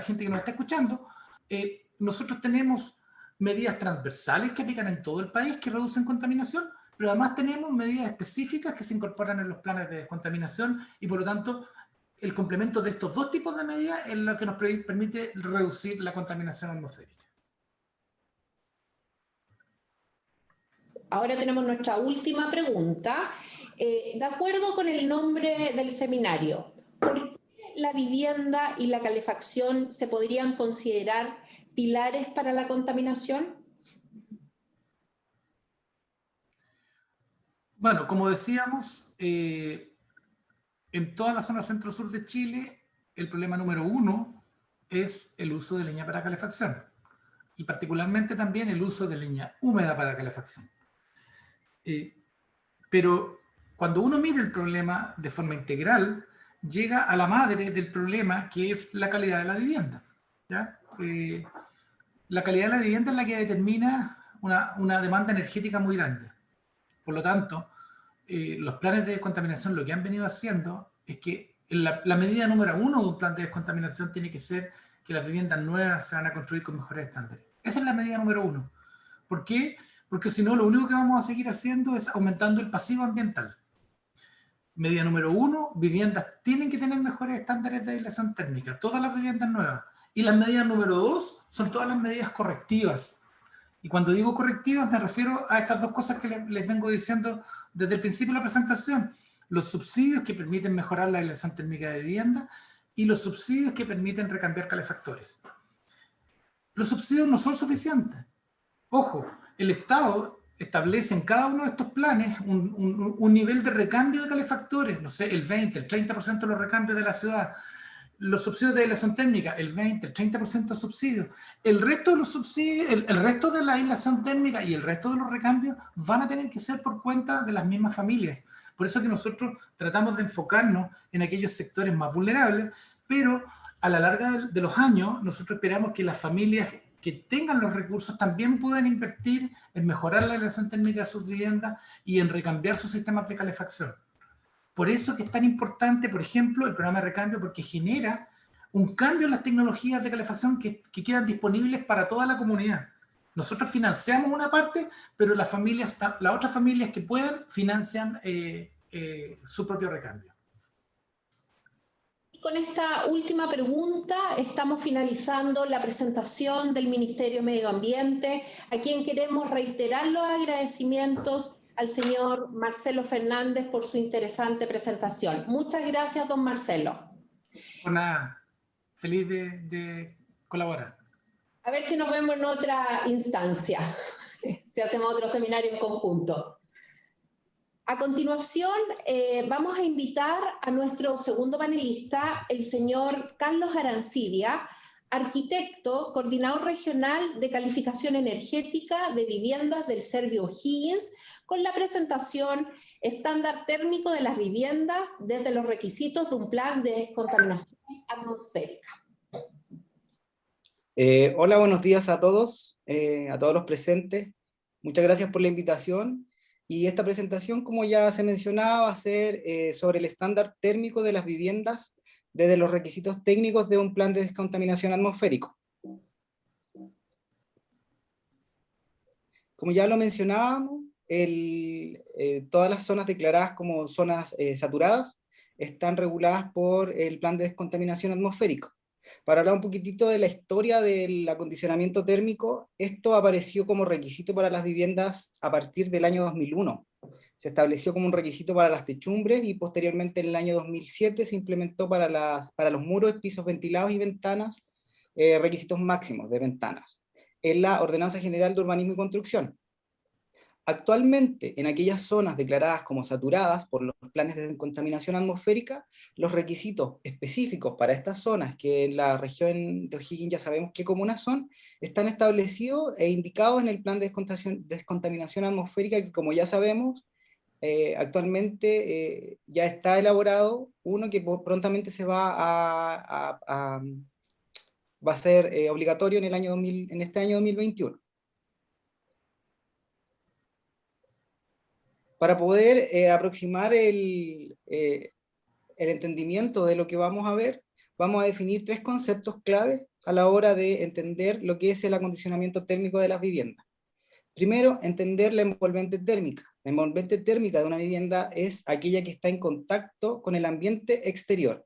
gente que nos está escuchando, nosotros tenemos medidas transversales que aplican en todo el país que reducen contaminación, pero además tenemos medidas específicas que se incorporan en los planes de descontaminación y por lo tanto el complemento de estos dos tipos de medidas es lo que nos permite reducir la contaminación atmosférica. Ahora tenemos nuestra última pregunta. De acuerdo con el nombre del seminario, ¿por qué la vivienda y la calefacción se podrían considerar pilares para la contaminación? Bueno, como decíamos, en toda la zona centro-sur de Chile, el problema número uno es el uso de leña para calefacción y particularmente también el uso de leña húmeda para calefacción. Pero cuando uno mira el problema de forma integral, llega a la madre del problema, que es la calidad de la vivienda, ¿ya? La calidad de la vivienda es la que determina una demanda energética muy grande. Por lo tanto, los planes de descontaminación lo que han venido haciendo es que la medida número uno de un plan de descontaminación tiene que ser que las viviendas nuevas se van a construir con mejores estándares. Esa es la medida número uno. ¿Por qué? Porque si no, lo único que vamos a seguir haciendo es aumentando el pasivo ambiental. Medida número uno, viviendas tienen que tener mejores estándares de aislación térmica, todas las viviendas nuevas. Y la medida número dos son todas las medidas correctivas. Y cuando digo correctivas me refiero a estas dos cosas que les vengo diciendo desde el principio de la presentación. Los subsidios que permiten mejorar la aislación térmica de vivienda y los subsidios que permiten recambiar calefactores. Los subsidios no son suficientes. Ojo, el Estado establece en cada uno de estos planes un nivel de recambio de calefactores, no sé, el 20, el 30% de los recambios de la ciudad. Los subsidios de aislación térmica, el 20, el 30% de subsidios. El resto de los subsidios, el resto de la aislación térmica y el resto de los recambios van a tener que ser por cuenta de las mismas familias. Por eso que nosotros tratamos de enfocarnos en aquellos sectores más vulnerables, pero a la larga de los años nosotros esperamos que las familias que tengan los recursos también puedan invertir en mejorar la aislación térmica de sus viviendas y en recambiar sus sistemas de calefacción. Por eso que es tan importante, por ejemplo, el programa de recambio, porque genera un cambio en las tecnologías de calefacción que quedan disponibles para toda la comunidad. Nosotros financiamos una parte, pero las otras familias que puedan financian su propio recambio. Con esta última pregunta estamos finalizando la presentación del Ministerio de Medio Ambiente, a quien queremos reiterar los agradecimientos al señor Marcelo Fernández por su interesante presentación. Muchas gracias, don Marcelo. Pues nada, feliz de colaborar. A ver si nos vemos en otra instancia, si hacemos otro seminario en conjunto. A continuación, vamos a invitar a nuestro segundo panelista, el señor Carlos Arancibia, arquitecto, coordinador regional de calificación energética de viviendas del Servio O'Higgins, con la presentación estándar térmico de las viviendas desde los requisitos de un plan de descontaminación atmosférica. Hola, buenos días a todos los presentes. Muchas gracias por la invitación. Y esta presentación, como ya se mencionaba, va a ser sobre el estándar térmico de las viviendas desde los requisitos técnicos de un plan de descontaminación atmosférico. Como ya lo mencionábamos, todas las zonas declaradas como zonas saturadas están reguladas por el plan de descontaminación atmosférico. Para hablar un poquitito de la historia del acondicionamiento térmico, esto apareció como requisito para las viviendas a partir del año 2001. Se estableció como un requisito para las techumbres y posteriormente en el año 2007 se implementó para los muros, pisos ventilados y ventanas, requisitos máximos de ventanas, en la Ordenanza General de Urbanismo y Construcción. Actualmente, en aquellas zonas declaradas como saturadas por los planes de descontaminación atmosférica, los requisitos específicos para estas zonas, que en la región de O'Higgins ya sabemos qué comunas son, están establecidos e indicados en el plan de descontaminación atmosférica, que como ya sabemos, actualmente ya está elaborado uno que prontamente se va va a ser obligatorio en el año 2000, en este año 2021. Para poder aproximar el entendimiento de lo que vamos a ver, vamos a definir 3 conceptos clave a la hora de entender lo que es el acondicionamiento térmico de las viviendas. Primero, entender la envolvente térmica. La envolvente térmica de una vivienda es aquella que está en contacto con el ambiente exterior.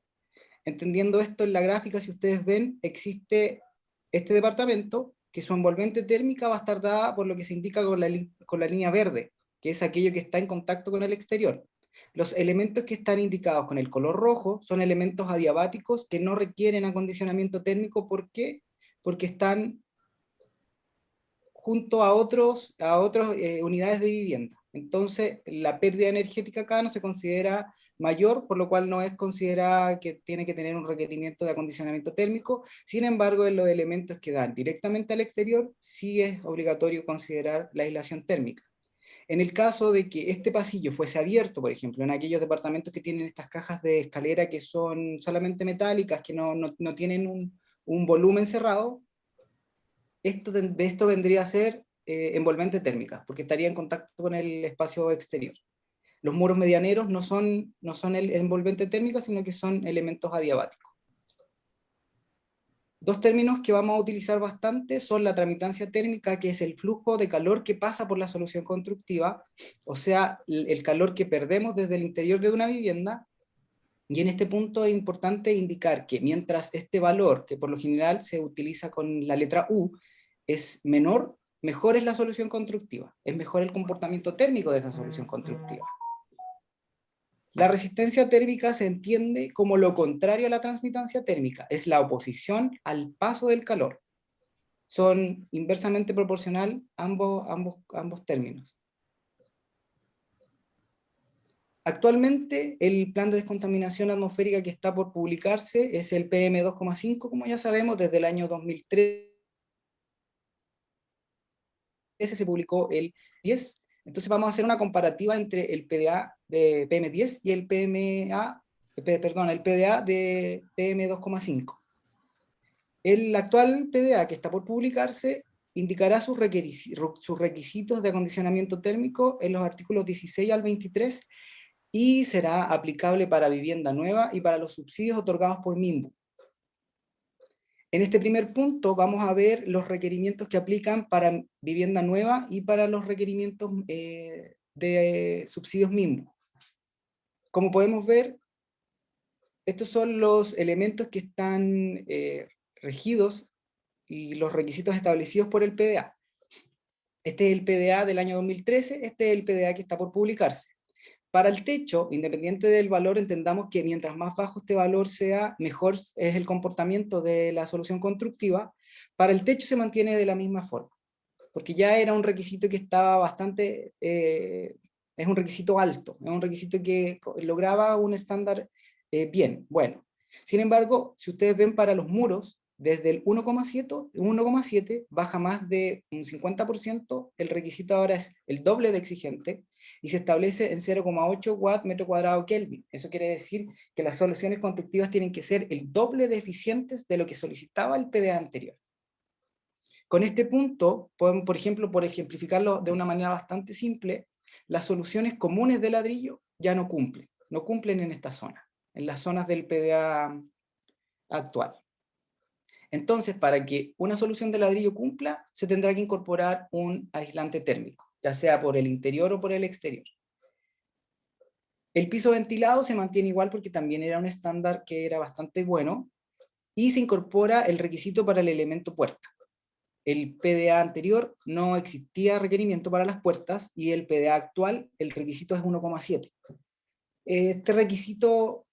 Entendiendo esto en la gráfica, si ustedes ven, existe este departamento, que su envolvente térmica va a estar dada por lo que se indica con la línea verde, que es aquello que está en contacto con el exterior. Los elementos que están indicados con el color rojo son elementos adiabáticos que no requieren acondicionamiento térmico. ¿Por qué? Porque están junto a otras unidades de vivienda. Entonces, la pérdida energética acá no se considera mayor, por lo cual no es considerada que tiene que tener un requerimiento de acondicionamiento térmico. Sin embargo, en los elementos que dan directamente al exterior, sí es obligatorio considerar la aislación térmica. En el caso de que este pasillo fuese abierto, por ejemplo, en aquellos departamentos que tienen estas cajas de escalera que son solamente metálicas, que no tienen un volumen cerrado, de esto vendría a ser envolvente térmica, porque estaría en contacto con el espacio exterior. Los muros medianeros no son el envolvente térmica, sino que son elementos adiabáticos. 2 términos que vamos a utilizar bastante son la tramitancia térmica, que es el flujo de calor que pasa por la solución constructiva, o sea, el calor que perdemos desde el interior de una vivienda. Y en este punto es importante indicar que mientras este valor, que por lo general se utiliza con la letra U, es menor, mejor es la solución constructiva, es mejor el comportamiento térmico de esa solución constructiva. La resistencia térmica se entiende como lo contrario a la transmitancia térmica, es la oposición al paso del calor. Son inversamente proporcional ambos términos. Actualmente el plan de descontaminación atmosférica que está por publicarse es el PM2,5, como ya sabemos, desde el año 2003 se publicó el 10. Entonces vamos a hacer una comparativa entre el PDA de PM10 y el el PDA de PM2,5. El actual PDA que está por publicarse indicará sus requisitos de acondicionamiento térmico en los artículos 16 al 23 y será aplicable para vivienda nueva y para los subsidios otorgados por MIMBU. En este primer punto vamos a ver los requerimientos que aplican para vivienda nueva y para los requerimientos de subsidios MIMBU. Como podemos ver, estos son los elementos que están regidos y los requisitos establecidos por el PDA. Este es el PDA del año 2013, este es el PDA que está por publicarse. Para el techo, independiente del valor, entendamos que mientras más bajo este valor sea, mejor es el comportamiento de la solución constructiva. Para el techo se mantiene de la misma forma, porque ya era un requisito que estaba bastante, es un requisito alto, es un requisito que lograba un estándar bien, bueno. Sin embargo, si ustedes ven para los muros, desde el 1,7 baja más de un 50%, el requisito ahora es el doble de exigente, y se establece en 0,8 watt metro cuadrado Kelvin. Eso quiere decir que las soluciones constructivas tienen que ser el doble de eficientes de lo que solicitaba el PDA anterior. Con este punto, podemos, por ejemplo, por ejemplificarlo de una manera bastante simple, las soluciones comunes de ladrillo ya no cumplen en esta zona, en las zonas del PDA actual. Entonces, para que una solución de ladrillo cumpla, se tendrá que incorporar un aislante térmico, ya sea por el interior o por el exterior. El piso ventilado se mantiene igual porque también era un estándar que era bastante bueno. y se incorpora el requisito para el elemento puerta. El PDA anterior no existía requerimiento para las puertas y el PDA actual, el requisito es 1,7. Este requisito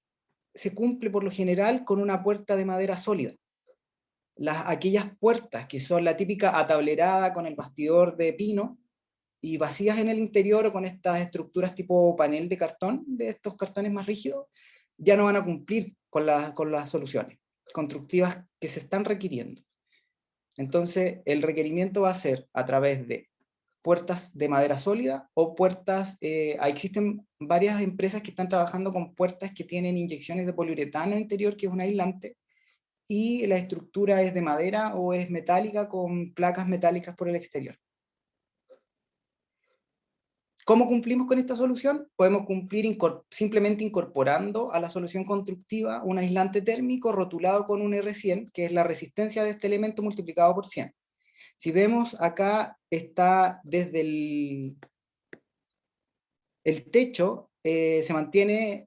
se cumple por lo general con una puerta de madera sólida. Aquellas puertas que son la típica atablerada con el bastidor de pino y vacías en el interior o con estas estructuras tipo panel de cartón, de estos cartones más rígidos, ya no van a cumplir con las soluciones constructivas que se están requiriendo. Entonces, el requerimiento va a ser a través de puertas de madera sólida o puertas, existen varias empresas que están trabajando con puertas que tienen inyecciones de poliuretano interior, que es un aislante, y la estructura es de madera o es metálica con placas metálicas por el exterior. ¿Cómo cumplimos con esta solución? Podemos cumplir simplemente incorporando a la solución constructiva un aislante térmico rotulado con un R100, que es la resistencia de este elemento multiplicado por 100. Si vemos acá está desde el techo, se mantiene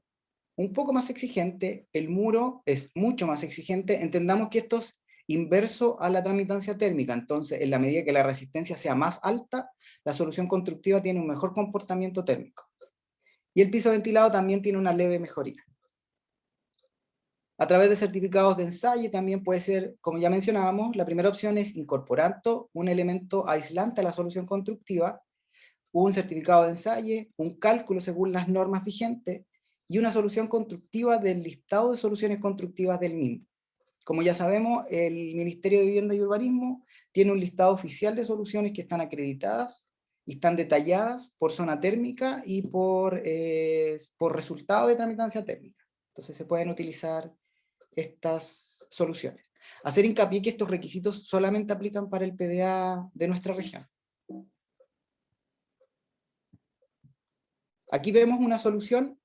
un poco más exigente, el muro es mucho más exigente, entendamos que esto es inverso a la tramitancia térmica, entonces en la medida que la resistencia sea más alta, la solución constructiva tiene un mejor comportamiento térmico. Y el piso ventilado también tiene una leve mejoría. A través de certificados de ensayo también puede ser, como ya mencionábamos, la primera opción es incorporando un elemento aislante a la solución constructiva, un certificado de ensayo, un cálculo según las normas vigentes, y una solución constructiva del listado de soluciones constructivas del MIM. Como ya sabemos, el Ministerio de Vivienda y Urbanismo tiene un listado oficial de soluciones que están acreditadas y están detalladas por zona térmica y por resultado de tramitancia térmica. Entonces se pueden utilizar estas soluciones. Hacer hincapié que estos requisitos solamente aplican para el PDA de nuestra región. Aquí vemos una solución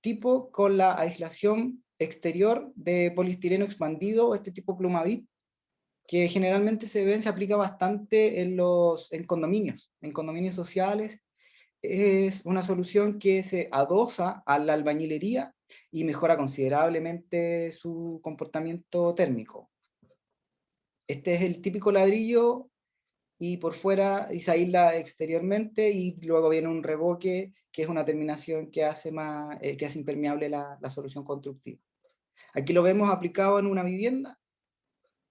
tipo con la aislación exterior de poliestireno expandido o este tipo Plumavit, que generalmente se aplica bastante en condominios sociales. Es una solución que se adosa a la albañilería y mejora considerablemente su comportamiento térmico. Este es el típico ladrillo y por fuera y se aísla exteriormente y luego viene un revoque que es una terminación que hace impermeable la solución constructiva. Aquí lo vemos aplicado en una vivienda,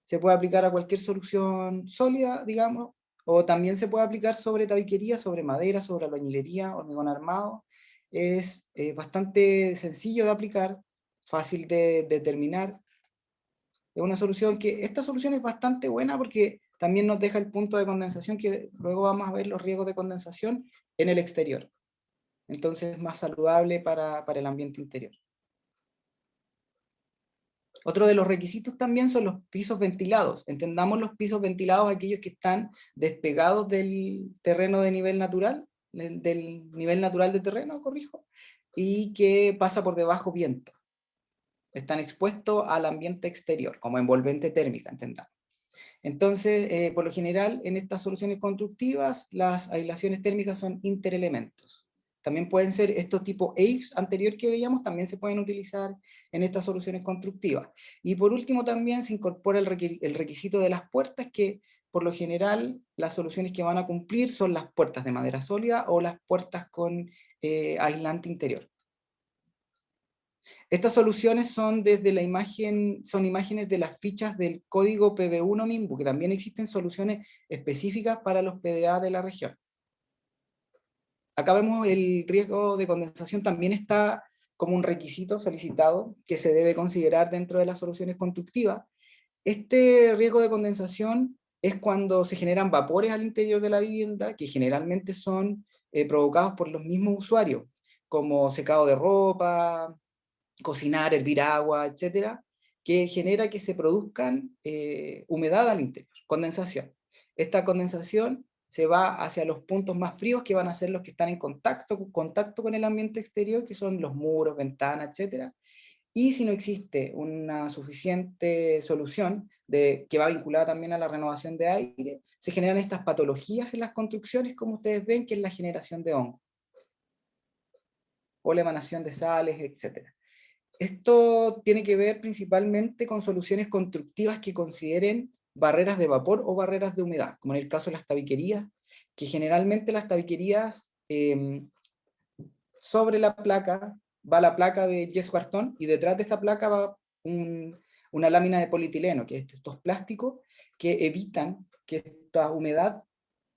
se puede aplicar a cualquier solución sólida, digamos, o también se puede aplicar sobre tabiquería, sobre madera, sobre albañilería, hormigón armado. Es bastante sencillo de aplicar, fácil de terminar. Es una solución esta solución es bastante buena porque también nos deja el punto de condensación, que luego vamos a ver los riesgos de condensación en el exterior. Entonces es más saludable para el ambiente interior. Otro de los requisitos también son los pisos ventilados. Entendamos los pisos ventilados aquellos que están despegados del terreno de nivel natural, del nivel natural de terreno, corrijo, y que pasa por debajo viento. Están expuestos al ambiente exterior, como envolvente térmica, entendamos. Entonces, por lo general, en estas soluciones constructivas, las aislaciones térmicas son interelementos. También pueden ser estos tipos AIFs anterior que veíamos, también se pueden utilizar en estas soluciones constructivas. Y por último también se incorpora el requisito de las puertas, que por lo general las soluciones que van a cumplir son las puertas de madera sólida o las puertas con aislante interior. Estas soluciones son son imágenes de las fichas del código PB1 MIMBU, que también existen soluciones específicas para los PDA de la región. Acá vemos el riesgo de condensación también está como un requisito solicitado que se debe considerar dentro de las soluciones constructivas. Este riesgo de condensación es cuando se generan vapores al interior de la vivienda, que generalmente son provocados por los mismos usuarios, como secado de ropa, cocinar, hervir agua, etcétera, que genera que se produzcan humedad al interior, condensación. Esta condensación se va hacia los puntos más fríos, que van a ser los que están en contacto con el ambiente exterior, que son los muros, ventanas, etcétera. Y si no existe una suficiente solución que va vinculada también a la renovación de aire, se generan estas patologías en las construcciones, como ustedes ven, que es la generación de hongo, o la emanación de sales, etcétera. Esto tiene que ver principalmente con soluciones constructivas que consideren barreras de vapor o barreras de humedad, como en el caso de las tabiquerías, que generalmente las tabiquerías sobre la placa va la placa de yeso cartón y detrás de esta placa va una lámina de polietileno, que es estos plásticos que evitan que esta humedad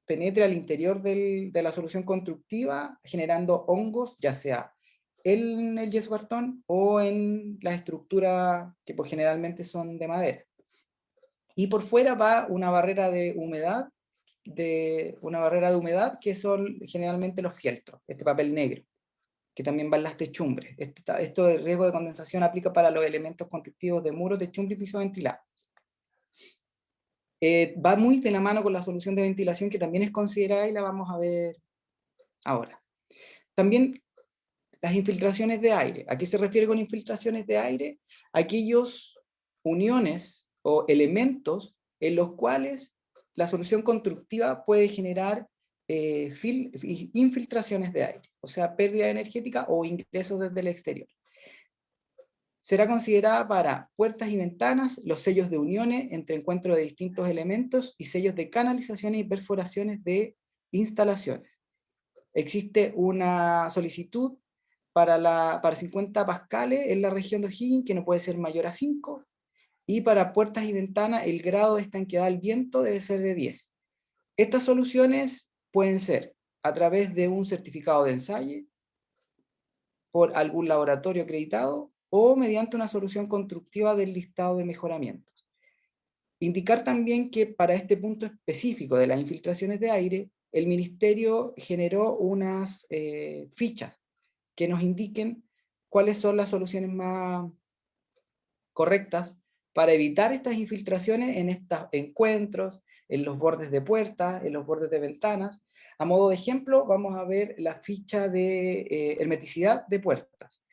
penetre al interior de la solución constructiva, generando hongos, ya sea en el yeso cartón o en las estructuras que por generalmente son de madera. Y por fuera va una barrera de humedad, que son generalmente los fieltros, este papel negro, que también van las techumbres. Esto de riesgo de condensación aplica para los elementos constructivos de muros, techumbre y piso ventilado. Va muy de la mano con la solución de ventilación que también es considerada y la vamos a ver ahora. También las infiltraciones de aire. ¿A qué se refiere con infiltraciones de aire? Aquellos uniones o elementos en los cuales la solución constructiva puede generar infiltraciones de aire, o sea, pérdida energética o ingresos desde el exterior. Será considerada para puertas y ventanas, los sellos de uniones entre encuentro de distintos elementos y sellos de canalizaciones y perforaciones de instalaciones. Existe una solicitud para 50 pascales en la región de O'Higgins, que no puede ser mayor a 5, y para puertas y ventanas el grado de estanqueidad al viento debe ser de 10. Estas soluciones pueden ser a través de un certificado de ensayo, por algún laboratorio acreditado, o mediante una solución constructiva del listado de mejoramientos. Indicar también que para este punto específico de las infiltraciones de aire, el Ministerio generó unas fichas que nos indiquen cuáles son las soluciones más correctas para evitar estas infiltraciones en estos encuentros, en los bordes de puertas, en los bordes de ventanas. A modo de ejemplo, vamos a ver la ficha de hermeticidad de puertas.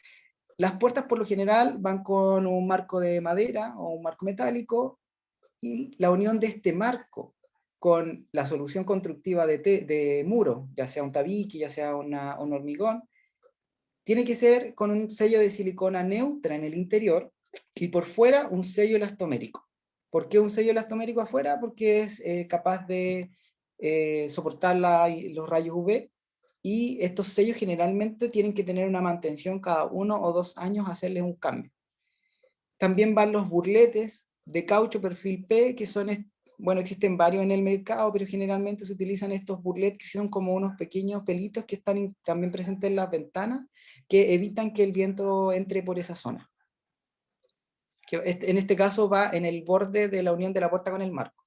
Las puertas por lo general van con un marco de madera o un marco metálico, y la unión de este marco con la solución constructiva de muro, ya sea un tabique, ya sea un hormigón, tiene que ser con un sello de silicona neutra en el interior y por fuera un sello elastomérico. ¿Por qué un sello elastomérico afuera? Porque es capaz de soportar los rayos UV, y estos sellos generalmente tienen que tener una mantención cada 1 o 2 años, hacerles un cambio. También van los burletes de caucho perfil P, que son, bueno, existen varios en el mercado, pero generalmente se utilizan estos burletes que son como unos pequeños pelitos que están también presentes en las ventanas, que evitan que el viento entre por esa zona. Que en este caso va en el borde de la unión de la puerta con el marco.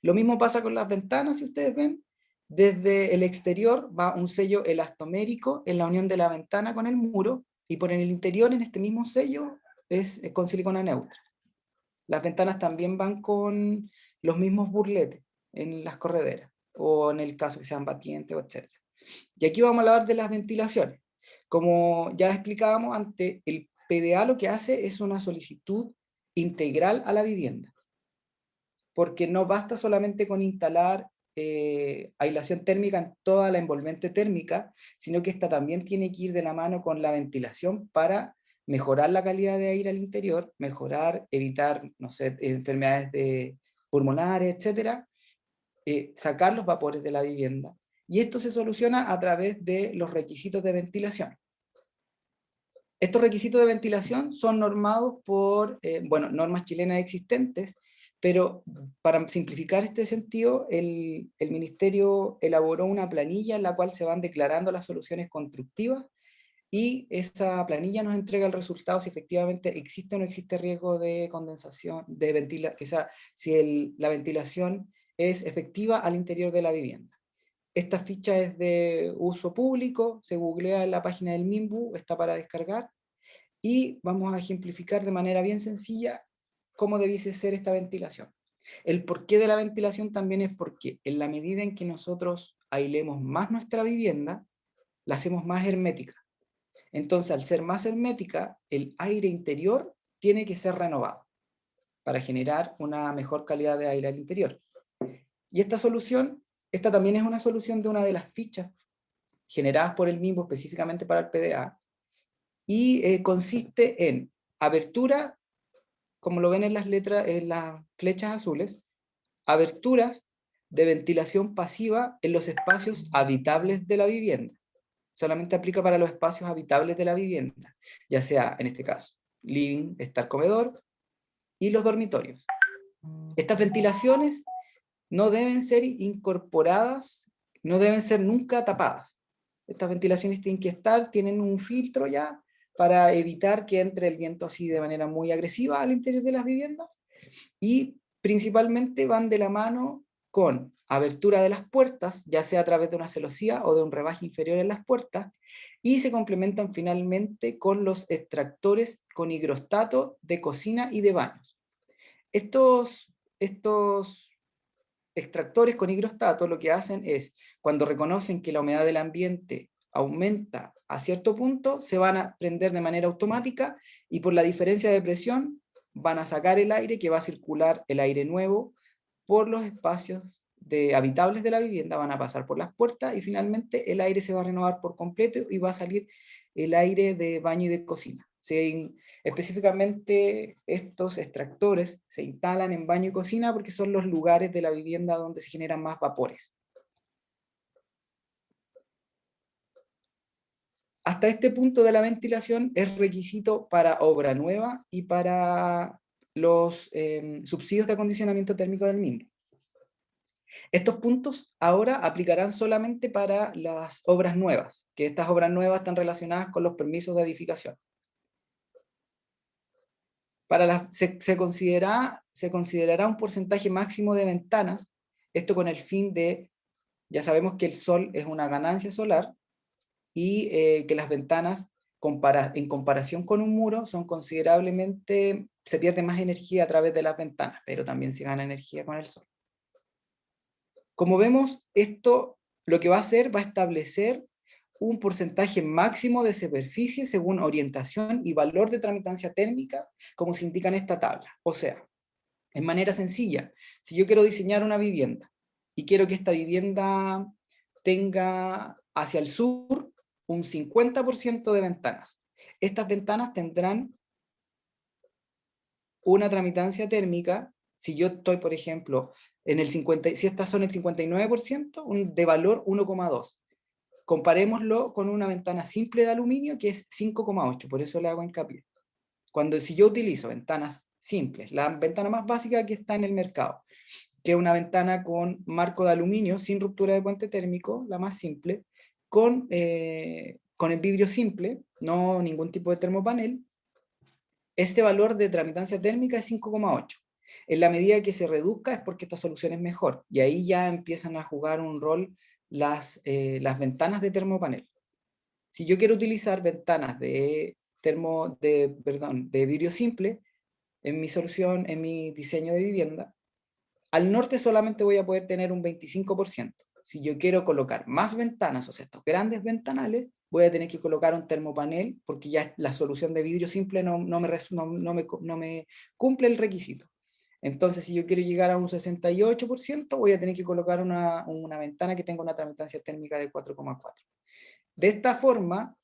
Lo mismo pasa con las ventanas, si ustedes ven. Desde el exterior va un sello elastomérico en la unión de la ventana con el muro, y por en el interior, en este mismo sello, es con silicona neutra. Las ventanas también van con los mismos burletes en las correderas, o en el caso que sean batientes, etc. Y aquí vamos a hablar de las ventilaciones. Como ya explicábamos antes, el PDA lo que hace es una solicitud integral a la vivienda, porque no basta solamente con instalar aislación térmica en toda la envolvente térmica, sino que esta también tiene que ir de la mano con la ventilación para mejorar la calidad de aire al interior, evitar, no sé, enfermedades pulmonares, etcétera, sacar los vapores de la vivienda. Y esto se soluciona a través de los requisitos de ventilación. Estos requisitos de ventilación son normados por, normas chilenas existentes, pero para simplificar este sentido, el Ministerio elaboró una planilla en la cual se van declarando las soluciones constructivas, y esa planilla nos entrega el resultado si efectivamente existe o no existe riesgo de condensación, si la ventilación es efectiva al interior de la vivienda. Esta ficha es de uso público, se googlea en la página del MIMBU, está para descargar, y vamos a ejemplificar de manera bien sencilla cómo debiese ser esta ventilación. El porqué de la ventilación también es porque en la medida en que nosotros aislemos más nuestra vivienda, la hacemos más hermética. Entonces, al ser más hermética, el aire interior tiene que ser renovado para generar una mejor calidad de aire al interior. Y esta también es una solución de una de las fichas generadas por el MIMBU específicamente para el PDA, y consiste en abertura, como lo ven en las letras, en las flechas azules, aberturas de ventilación pasiva en los espacios habitables de la vivienda. Solamente aplica para los espacios habitables de la vivienda, ya sea, en este caso, living, estar comedor, y los dormitorios. Estas ventilaciones no deben ser incorporadas, no deben ser nunca tapadas. Estas ventilaciones tienen que estar, tienen un filtro ya, para evitar que entre el viento así de manera muy agresiva al interior de las viviendas, y principalmente van de la mano con abertura de las puertas, ya sea a través de una celosía o de un rebaje inferior en las puertas, y se complementan finalmente con los extractores con higrostato de cocina y de baños. Estos extractores con higrostato lo que hacen es, cuando reconocen que la humedad del ambiente aumenta a cierto punto, se van a prender de manera automática y por la diferencia de presión van a sacar el aire, que va a circular el aire nuevo por los espacios habitables de la vivienda, van a pasar por las puertas y finalmente el aire se va a renovar por completo y va a salir el aire de baño y de cocina. Específicamente estos extractores se instalan en baño y cocina porque son los lugares de la vivienda donde se generan más vapores. Hasta este punto de la ventilación es requisito para obra nueva y para los subsidios de acondicionamiento térmico del mismo. Estos puntos ahora aplicarán solamente para las obras nuevas, que estas obras nuevas están relacionadas con los permisos de edificación. Se considerará un porcentaje máximo de ventanas, esto con el fin de, ya sabemos que el sol es una ganancia solar, y que las ventanas, en comparación con un muro, son considerablemente, se pierde más energía a través de las ventanas, pero también se gana energía con el sol. Como vemos, esto lo que va a hacer, va a establecer un porcentaje máximo de superficie según orientación y valor de tramitancia térmica, como se indica en esta tabla. O sea, en manera sencilla, si yo quiero diseñar una vivienda y quiero que esta vivienda tenga hacia el sur un 50% de ventanas, estas ventanas tendrán una tramitancia térmica, si yo estoy, por ejemplo, en el 50, si estas son el 59%, de valor 1,2. Comparémoslo con una ventana simple de aluminio que es 5,8, por eso le hago hincapié. Si yo utilizo ventanas simples, la ventana más básica que está en el mercado, que es una ventana con marco de aluminio sin ruptura de puente térmico, la más simple, con el vidrio simple, no ningún tipo de termopanel, este valor de tramitancia térmica es 5,8. En la medida que se reduzca es porque esta solución es mejor, y ahí ya empiezan a jugar un rol las ventanas de termopanel. Si yo quiero utilizar ventanas de vidrio simple en mi solución, en mi diseño de vivienda, al norte solamente voy a poder tener un 25%. Si yo quiero colocar más ventanas, o sea, estos grandes ventanales, voy a tener que colocar un termopanel porque ya la solución de vidrio simple no me cumple el requisito. Entonces, si yo quiero llegar a un 68%, voy a tener que colocar una ventana que tenga una tramitancia térmica de 4,4. De esta forma,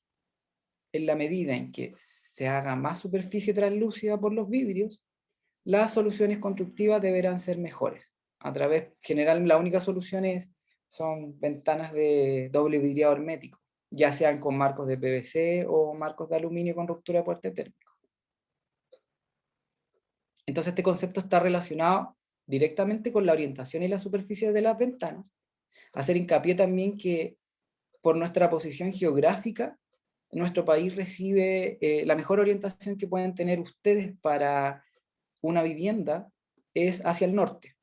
en la medida en que se haga más superficie translúcida por los vidrios, las soluciones constructivas deberán ser mejores. Generalmente la única solución son ventanas de doble vidriado hermético, ya sean con marcos de PVC o marcos de aluminio con ruptura de puente térmico. Entonces este concepto está relacionado directamente con la orientación y la superficie de las ventanas. Hacer hincapié también que por nuestra posición geográfica, nuestro país recibe la mejor orientación que pueden tener ustedes para una vivienda es hacia el norte.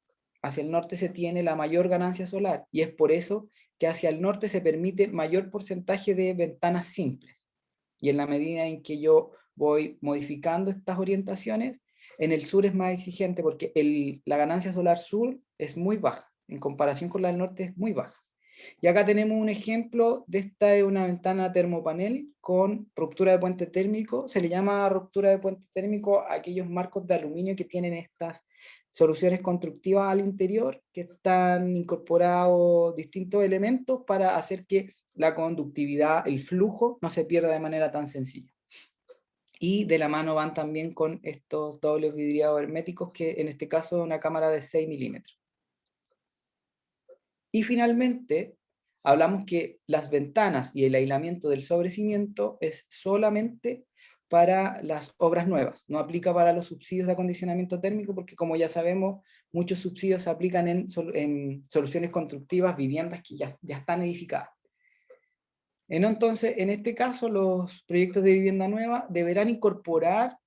Hacia el norte se tiene la mayor ganancia solar y es por eso que hacia el norte se permite mayor porcentaje de ventanas simples. Y en la medida en que yo voy modificando estas orientaciones, en el sur es más exigente porque la ganancia solar sur es muy baja, en comparación con la del norte es muy baja. Y acá tenemos un ejemplo de esta de una ventana termopanel con ruptura de puente térmico. Se le llama ruptura de puente térmico a aquellos marcos de aluminio que tienen estas soluciones constructivas al interior, que están incorporados distintos elementos para hacer que la conductividad, el flujo, no se pierda de manera tan sencilla. y de la mano van también con estos dobles vidriados herméticos, que en este caso es una cámara de 6 milímetros. Y finalmente, hablamos que las ventanas y el aislamiento del sobrecimiento es solamente para las obras nuevas, no aplica para los subsidios de acondicionamiento térmico, porque como ya sabemos, muchos subsidios se aplican en soluciones constructivas, viviendas que ya están edificadas. Entonces, en este caso, los proyectos de vivienda nueva deberán incorporar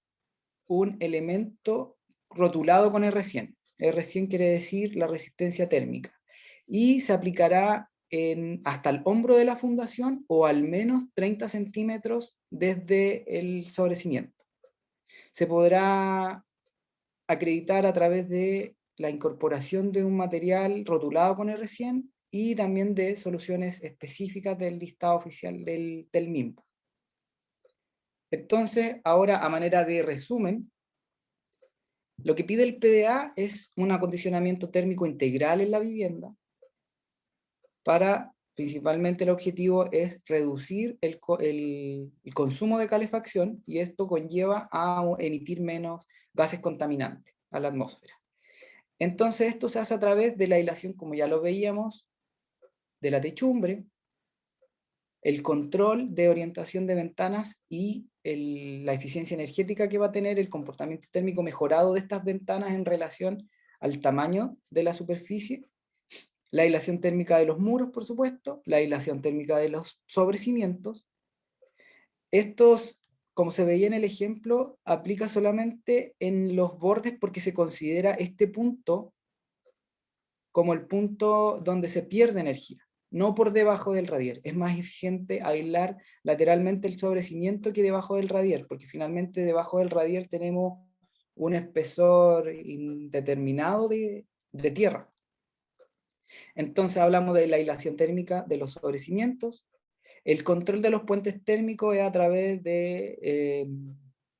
un elemento rotulado con R100. R100 quiere decir la resistencia térmica. Y se aplicará hasta el hombro de la fundación o al menos 30 centímetros desde el sobrecimiento. Se podrá acreditar a través de la incorporación de un material rotulado con R100 y también de soluciones específicas del listado oficial del MIMP. Entonces, ahora a manera de resumen, lo que pide el PDA es un acondicionamiento térmico integral en la vivienda para, principalmente el objetivo es reducir el consumo de calefacción, y esto conlleva a emitir menos gases contaminantes a la atmósfera. Entonces esto se hace a través de la aislación, como ya lo veíamos, de la techumbre, el control de orientación de ventanas y la eficiencia energética que va a tener el comportamiento térmico mejorado de estas ventanas en relación al tamaño de la superficie, la aislación térmica de los muros, por supuesto, la aislación térmica de los sobrecimientos. Estos, como se veía en el ejemplo, aplica solamente en los bordes porque se considera este punto como el punto donde se pierde energía, no por debajo del radier. Es más eficiente aislar lateralmente el sobrecimiento que debajo del radier, porque finalmente debajo del radier tenemos un espesor indeterminado de tierra. Entonces hablamos de la aislación térmica de los sobrecimientos. El control de los puentes térmicos es a través de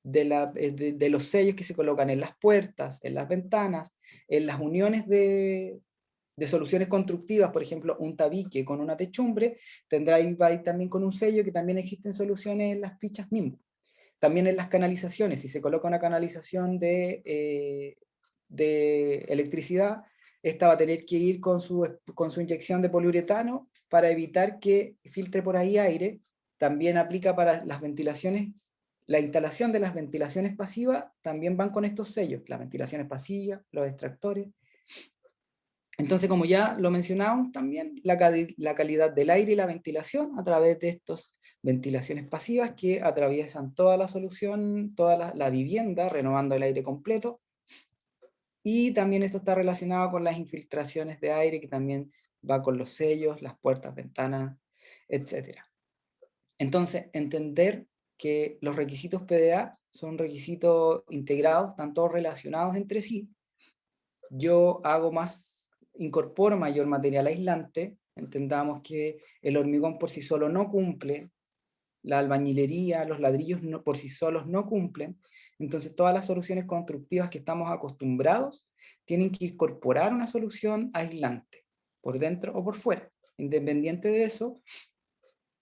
los sellos que se colocan en las puertas, en las ventanas, en las uniones de soluciones constructivas. Por ejemplo, un tabique con una techumbre va a ir también con un sello, que también existen soluciones en las fichas mismas. También en las canalizaciones, si se coloca una canalización de electricidad, esta va a tener que ir con su inyección de poliuretano para evitar que filtre por ahí aire. También aplica para las ventilaciones. La instalación de las ventilaciones pasivas también van con estos sellos, las ventilaciones pasivas, los extractores. Entonces, como ya lo mencionamos también, la calidad del aire y la ventilación a través de estas ventilaciones pasivas que atraviesan toda la solución, toda la vivienda, renovando el aire completo. Y también esto está relacionado con las infiltraciones de aire, que también va con los sellos, las puertas, ventanas, etc. Entonces, entender que los requisitos PDA son requisitos integrados, están todos relacionados entre sí. Yo incorporo mayor material aislante. Entendamos que el hormigón por sí solo no cumple, la albañilería, los ladrillos por sí solos no cumplen. Entonces todas las soluciones constructivas que estamos acostumbrados tienen que incorporar una solución aislante, por dentro o por fuera. Independiente de eso,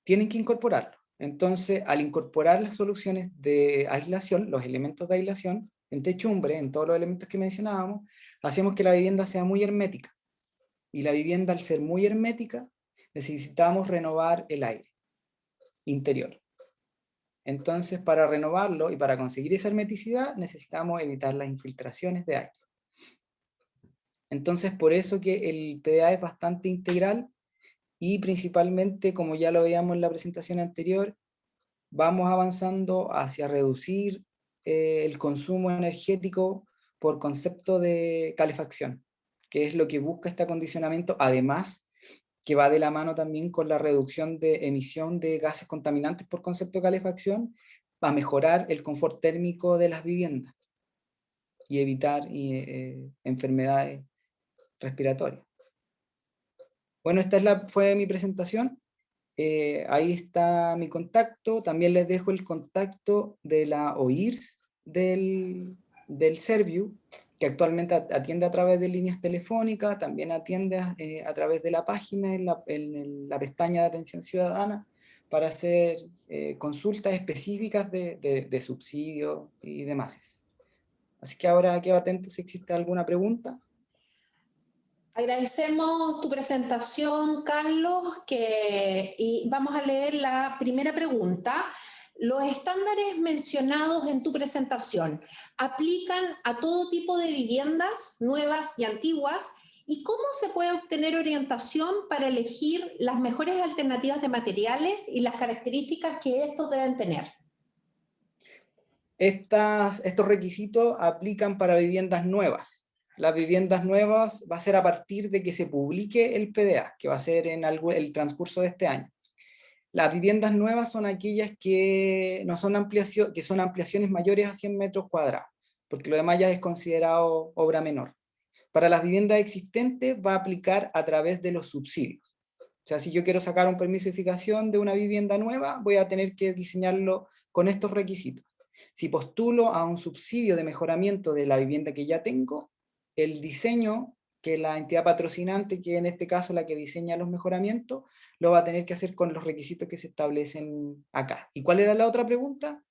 tienen que incorporarlo. Entonces, al incorporar las soluciones de aislación, los elementos de aislación, en techumbre, en todos los elementos que mencionábamos, hacemos que la vivienda sea muy hermética. Y la vivienda, al ser muy hermética, necesitamos renovar el aire interior. Entonces, para renovarlo y para conseguir esa hermeticidad, necesitamos evitar las infiltraciones de aire. Entonces, por eso que el PDA es bastante integral, y principalmente, como ya lo veíamos en la presentación anterior, vamos avanzando hacia reducir el consumo energético por concepto de calefacción, que es lo que busca este acondicionamiento, además que va de la mano también con la reducción de emisión de gases contaminantes por concepto de calefacción, para mejorar el confort térmico de las viviendas y evitar enfermedades respiratorias. Bueno, fue mi presentación. Ahí está mi contacto. También les dejo el contacto de la OIRS del Serviu, que actualmente atiende a través de líneas telefónicas, también atiende a través de la página, en la pestaña de atención ciudadana, para hacer consultas específicas de subsidios y demás. Así que ahora quedo atento si existe alguna pregunta. Agradecemos tu presentación, Carlos, y vamos a leer la primera pregunta. Los estándares mencionados en tu presentación aplican a todo tipo de viviendas, nuevas y antiguas, ¿y cómo se puede obtener orientación para elegir las mejores alternativas de materiales y las características que estos deben tener? Estos requisitos aplican para viviendas nuevas. Las viviendas nuevas va a ser a partir de que se publique el PDA, que va a ser en el transcurso de este año. Las viviendas nuevas son aquellas que no son que son ampliaciones mayores a 100 metros cuadrados, porque lo demás ya es considerado obra menor. Para las viviendas existentes va a aplicar a través de los subsidios. O sea, si yo quiero sacar un permiso de edificación de una vivienda nueva, voy a tener que diseñarlo con estos requisitos. Si postulo a un subsidio de mejoramiento de la vivienda que ya tengo, el diseño que la entidad patrocinante, que en este caso la que diseña los mejoramientos, lo va a tener que hacer con los requisitos que se establecen acá. ¿Y cuál era la otra pregunta?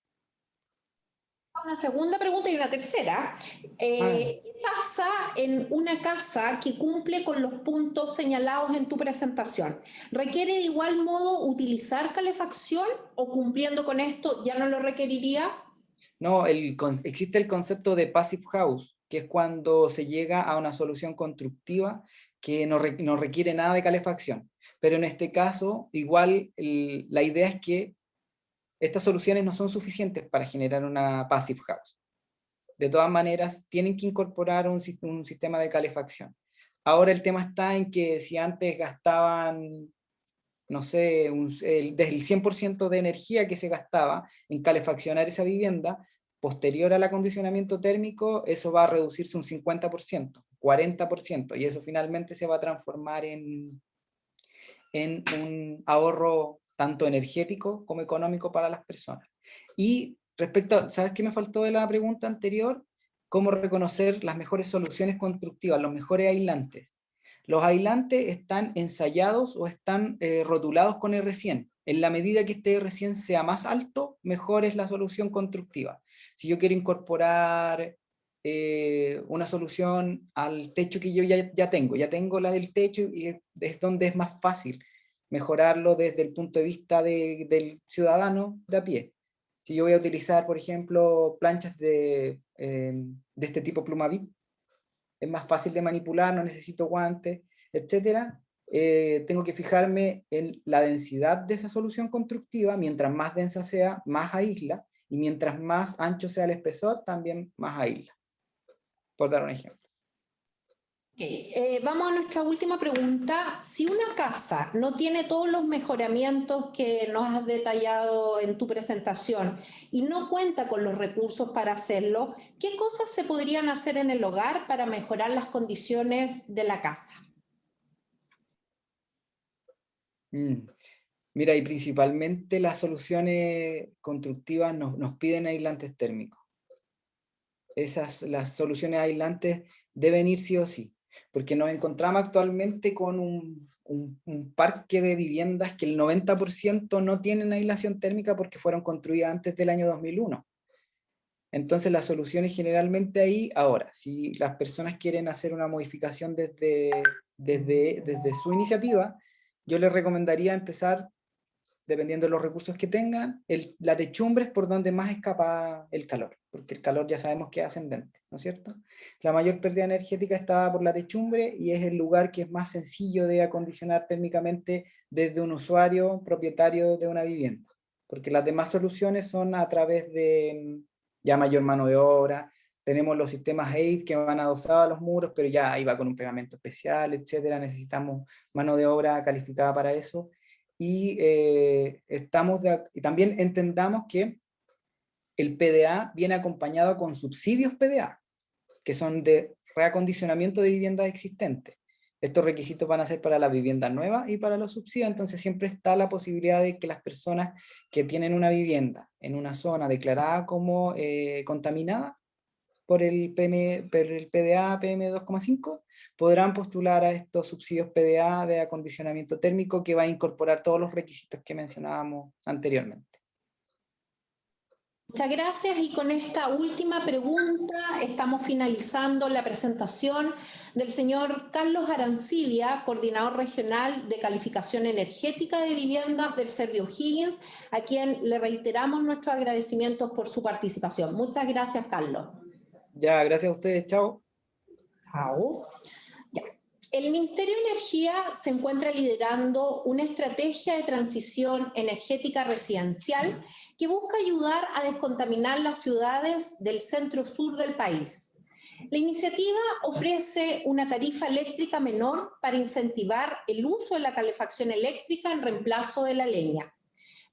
Una segunda pregunta y una tercera. ¿Qué pasa en una casa que cumple con los puntos señalados en tu presentación? ¿Requiere de igual modo utilizar calefacción o cumpliendo con esto ya no lo requeriría? No, existe el concepto de passive house, que es cuando se llega a una solución constructiva que no requiere nada de calefacción. Pero en este caso, igual la idea es que estas soluciones no son suficientes para generar una passive house. De todas maneras, tienen que incorporar un sistema de calefacción. Ahora el tema está en que si antes gastaban, no sé, desde el 100% de energía que se gastaba en calefaccionar esa vivienda, posterior al acondicionamiento térmico, eso va a reducirse un 50%, 40%, y eso finalmente se va a transformar en un ahorro tanto energético como económico para las personas. Y respecto a, ¿sabes qué me faltó de la pregunta anterior? ¿Cómo reconocer las mejores soluciones constructivas, los mejores aislantes? Los aislantes están ensayados o están rotulados con R100. En la medida que este R100 sea más alto, mejor es la solución constructiva. Si yo quiero incorporar una solución al techo que yo ya tengo la del techo y es donde es más fácil mejorarlo desde el punto de vista del ciudadano de a pie. Si yo voy a utilizar, por ejemplo, planchas de este tipo Plumavit, es más fácil de manipular, no necesito guantes, etcétera. Tengo que fijarme en la densidad de esa solución constructiva. Mientras más densa sea, más aísla, y mientras más ancho sea el espesor, también más aísla, por dar un ejemplo. Vamos a nuestra última pregunta. Si una casa no tiene todos los mejoramientos que nos has detallado en tu presentación y no cuenta con los recursos para hacerlo, ¿qué cosas se podrían hacer en el hogar para mejorar las condiciones de la casa? Mira, y principalmente las soluciones constructivas nos piden aislantes térmicos. Las soluciones aislantes deben ir sí o sí, porque nos encontramos actualmente con un parque de viviendas que el 90% no tienen aislación térmica porque fueron construidas antes del año 2001. Entonces las soluciones generalmente ahí, ahora, si las personas quieren hacer una modificación desde su iniciativa, yo les recomendaría empezar, dependiendo de los recursos que tengan, la techumbre es por donde más escapa el calor, porque el calor ya sabemos que es ascendente, ¿no es cierto? La mayor pérdida energética está por la techumbre y es el lugar que es más sencillo de acondicionar térmicamente desde un usuario propietario de una vivienda, porque las demás soluciones son a través de ya mayor mano de obra. Tenemos los sistemas AID que van adosados a los muros, pero ya ahí va con un pegamento especial, etcétera. Necesitamos mano de obra calificada para eso. Y también entendamos que el PDA viene acompañado con subsidios PDA, que son de reacondicionamiento de viviendas existentes. Estos requisitos van a ser para la vivienda nueva y para los subsidios, entonces siempre está la posibilidad de que las personas que tienen una vivienda en una zona declarada como contaminada por el PDA PM2,5, podrán postular a estos subsidios PDA de acondicionamiento térmico que va a incorporar todos los requisitos que mencionábamos anteriormente. Muchas gracias, y con esta última pregunta estamos finalizando la presentación del señor Carlos Arancibia, coordinador regional de calificación energética de viviendas del Servio O'Higgins, a quien le reiteramos nuestros agradecimientos por su participación. Muchas gracias, Carlos. Ya, gracias a ustedes, chao. Chao. El Ministerio de Energía se encuentra liderando una estrategia de transición energética residencial que busca ayudar a descontaminar las ciudades del centro-sur del país. La iniciativa ofrece una tarifa eléctrica menor para incentivar el uso de la calefacción eléctrica en reemplazo de la leña.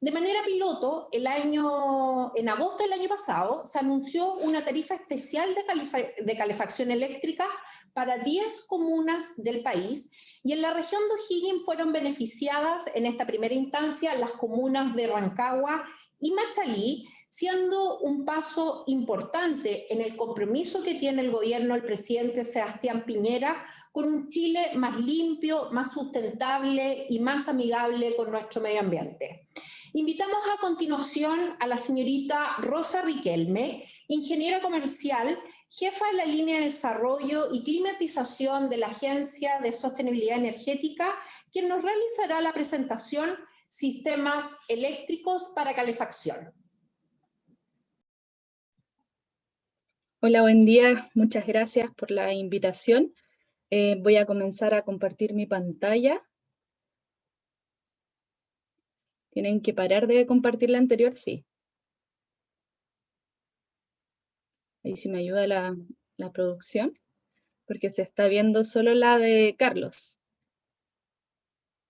De manera piloto, en agosto del año pasado, se anunció una tarifa especial de calefacción eléctrica para 10 comunas del país, y en la región de O'Higgins fueron beneficiadas en esta primera instancia las comunas de Rancagua y Machalí, siendo un paso importante en el compromiso que tiene el gobierno del presidente Sebastián Piñera con un Chile más limpio, más sustentable y más amigable con nuestro medio ambiente. Invitamos a continuación a la señorita Rosa Riquelme, ingeniera comercial, jefa de la línea de desarrollo y climatización de la Agencia de Sostenibilidad Energética, quien nos realizará la presentación Sistemas Eléctricos para Calefacción. Hola, buen día. Muchas gracias por la invitación. Voy a comenzar a compartir mi pantalla. ¿Tienen que parar de compartir la anterior? Sí. Ahí sí me ayuda la producción, porque se está viendo solo la de Carlos.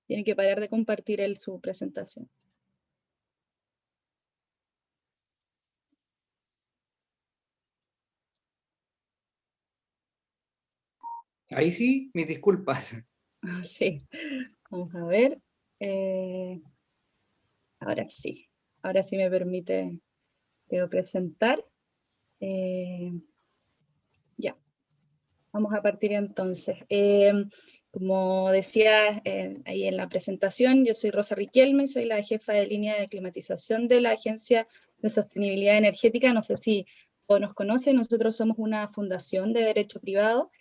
Tienen que parar de compartir su presentación. Ahí sí, mis disculpas. Sí, vamos a ver. Ahora sí me permite presentar. Ya, vamos a partir entonces. Como decía ahí en la presentación, yo soy Rosa Riquelme, soy la jefa de línea de climatización de la Agencia de Sostenibilidad Energética. No sé si todos nos conocen, nosotros somos una fundación de derecho privado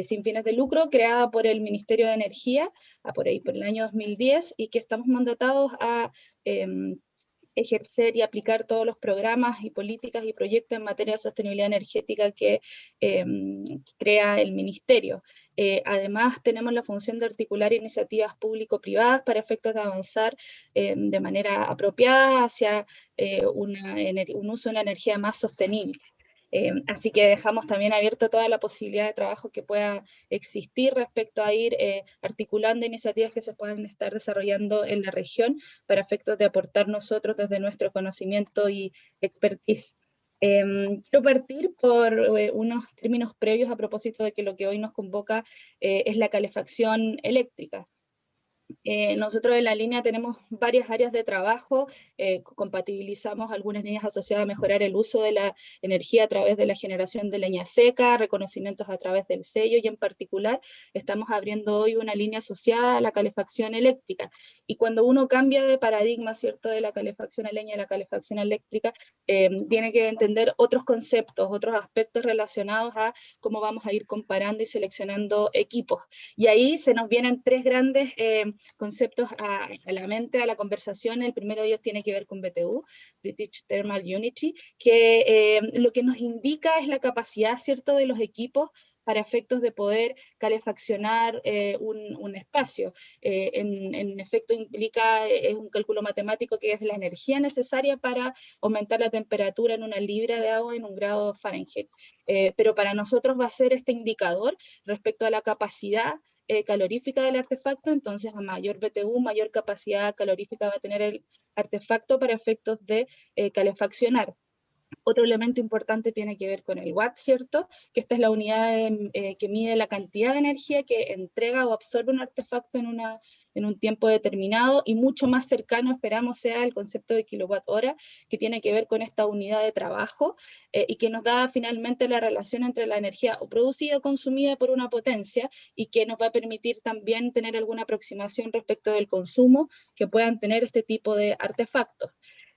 sin fines de lucro, creada por el Ministerio de Energía, por el año 2010, y que estamos mandatados a ejercer y aplicar todos los programas y políticas y proyectos en materia de sostenibilidad energética que crea el Ministerio. Además, tenemos la función de articular iniciativas público-privadas para efectos de avanzar de manera apropiada hacia un uso de la energía más sostenible. Así que dejamos también abierto toda la posibilidad de trabajo que pueda existir respecto a ir articulando iniciativas que se puedan estar desarrollando en la región para efectos de aportar nosotros desde nuestro conocimiento y expertise. Quiero partir por unos términos previos a propósito de que lo que hoy nos convoca es la calefacción eléctrica. Nosotros en la línea tenemos varias áreas de trabajo, compatibilizamos algunas líneas asociadas a mejorar el uso de la energía a través de la generación de leña seca, reconocimientos a través del sello, y en particular estamos abriendo hoy una línea asociada a la calefacción eléctrica. Y cuando uno cambia de paradigma, ¿cierto?, de la calefacción a leña a la calefacción eléctrica, tiene que entender otros conceptos, otros aspectos relacionados a cómo vamos a ir comparando y seleccionando equipos. Y ahí se nos vienen tres grandes conceptos a la mente, a la conversación. El primero de ellos tiene que ver con BTU, British Thermal Unity, que lo que nos indica es la capacidad, ¿cierto?, de los equipos para efectos de poder calefaccionar un espacio. En efecto implica, es un cálculo matemático que es la energía necesaria para aumentar la temperatura en una libra de agua en 1 grado Fahrenheit. Pero para nosotros va a ser este indicador respecto a la capacidad calorífica del artefacto. Entonces a mayor BTU, mayor capacidad calorífica va a tener el artefacto para efectos de calefaccionar. Otro elemento importante tiene que ver con el watt, ¿cierto? Que esta es la unidad que mide la cantidad de energía que entrega o absorbe un artefacto en un tiempo determinado, y mucho más cercano esperamos sea el concepto de kilowatt hora, que tiene que ver con esta unidad de trabajo y que nos da finalmente la relación entre la energía o producida o consumida por una potencia, y que nos va a permitir también tener alguna aproximación respecto del consumo que puedan tener este tipo de artefactos.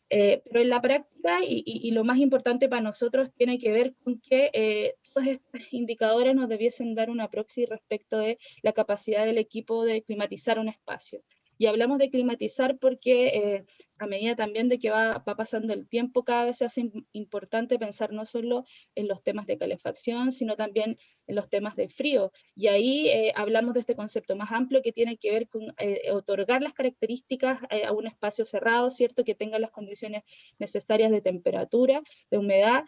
Pero en la práctica, y lo más importante para nosotros, tiene que ver con que todos estos indicadores nos debiesen dar una proxy respecto de la capacidad del equipo de climatizar un espacio. Y hablamos de climatizar porque a medida también de que va pasando el tiempo, cada vez se hace importante pensar no solo en los temas de calefacción, sino también en los temas de frío. Y ahí hablamos de este concepto más amplio que tiene que ver con otorgar las características a un espacio cerrado, ¿cierto? Que tenga las condiciones necesarias de temperatura, de humedad,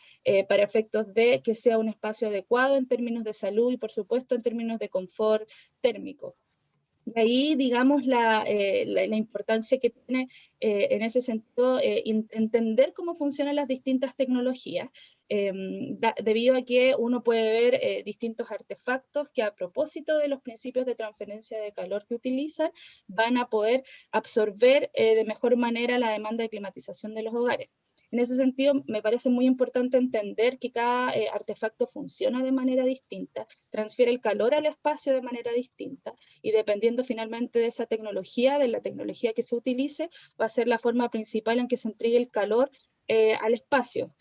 para efectos de que sea un espacio adecuado en términos de salud y, por supuesto, en términos de confort térmico. Y ahí, digamos, la importancia que tiene en ese sentido entender cómo funcionan las distintas tecnologías, debido a que uno puede ver distintos artefactos que, a propósito de los principios de transferencia de calor que utilizan, van a poder absorber de mejor manera la demanda de climatización de los hogares. En ese sentido, me parece muy importante entender que cada artefacto funciona de manera distinta, transfiere el calor al espacio de manera distinta, y dependiendo finalmente de esa tecnología, de la tecnología que se utilice, va a ser la forma principal en que se entregue el calor al espacio.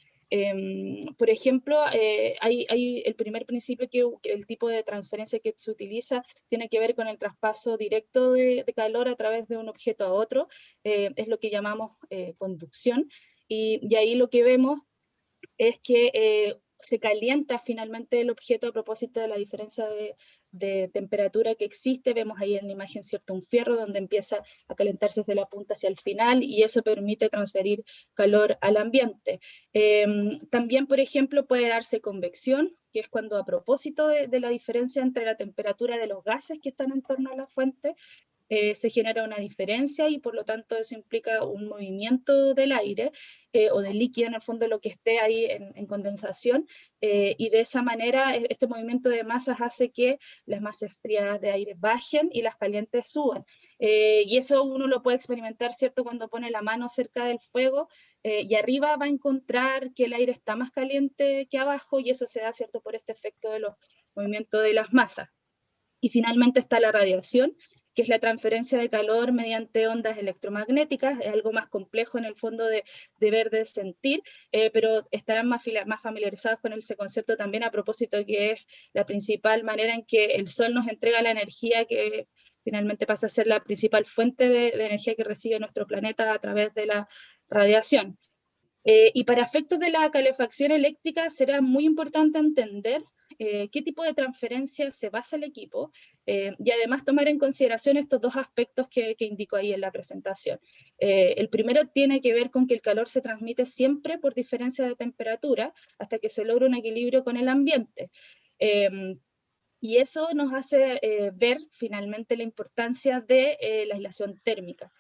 Por ejemplo, hay el primer principio que el tipo de transferencia que se utiliza tiene que ver con el traspaso directo de calor a través de un objeto a otro, es lo que llamamos conducción, y ahí lo que vemos es que se calienta finalmente el objeto a propósito de la diferencia de temperatura que existe. Vemos ahí en la imagen, ¿cierto?, un fierro donde empieza a calentarse desde la punta hacia el final, y eso permite transferir calor al ambiente. También, por ejemplo, puede darse convección, que es cuando, a propósito de la diferencia entre la temperatura de los gases que están en torno a la fuente, se genera una diferencia, y por lo tanto eso implica un movimiento del aire o del líquido, en el fondo lo que esté ahí en condensación, y de esa manera este movimiento de masas hace que las masas frías de aire bajen y las calientes suban. Y eso uno lo puede experimentar, ¿cierto?, cuando pone la mano cerca del fuego y arriba va a encontrar que el aire está más caliente que abajo, y eso se da, ¿cierto?, por este efecto de los movimientos de las masas. Y finalmente está la radiación, que es la transferencia de calor mediante ondas electromagnéticas. Es algo más complejo en el fondo de ver, de sentir, pero estarán más familiarizados con ese concepto también, a propósito de que es la principal manera en que el Sol nos entrega la energía, que finalmente pasa a ser la principal fuente de energía que recibe nuestro planeta a través de la radiación. Y para efectos de la calefacción eléctrica será muy importante entender qué tipo de transferencia se basa el equipo, y además tomar en consideración estos dos aspectos que indico ahí en la presentación. El primero tiene que ver con que el calor se transmite siempre por diferencia de temperatura hasta que se logra un equilibrio con el ambiente. Y eso nos hace ver finalmente la importancia de la aislación térmica.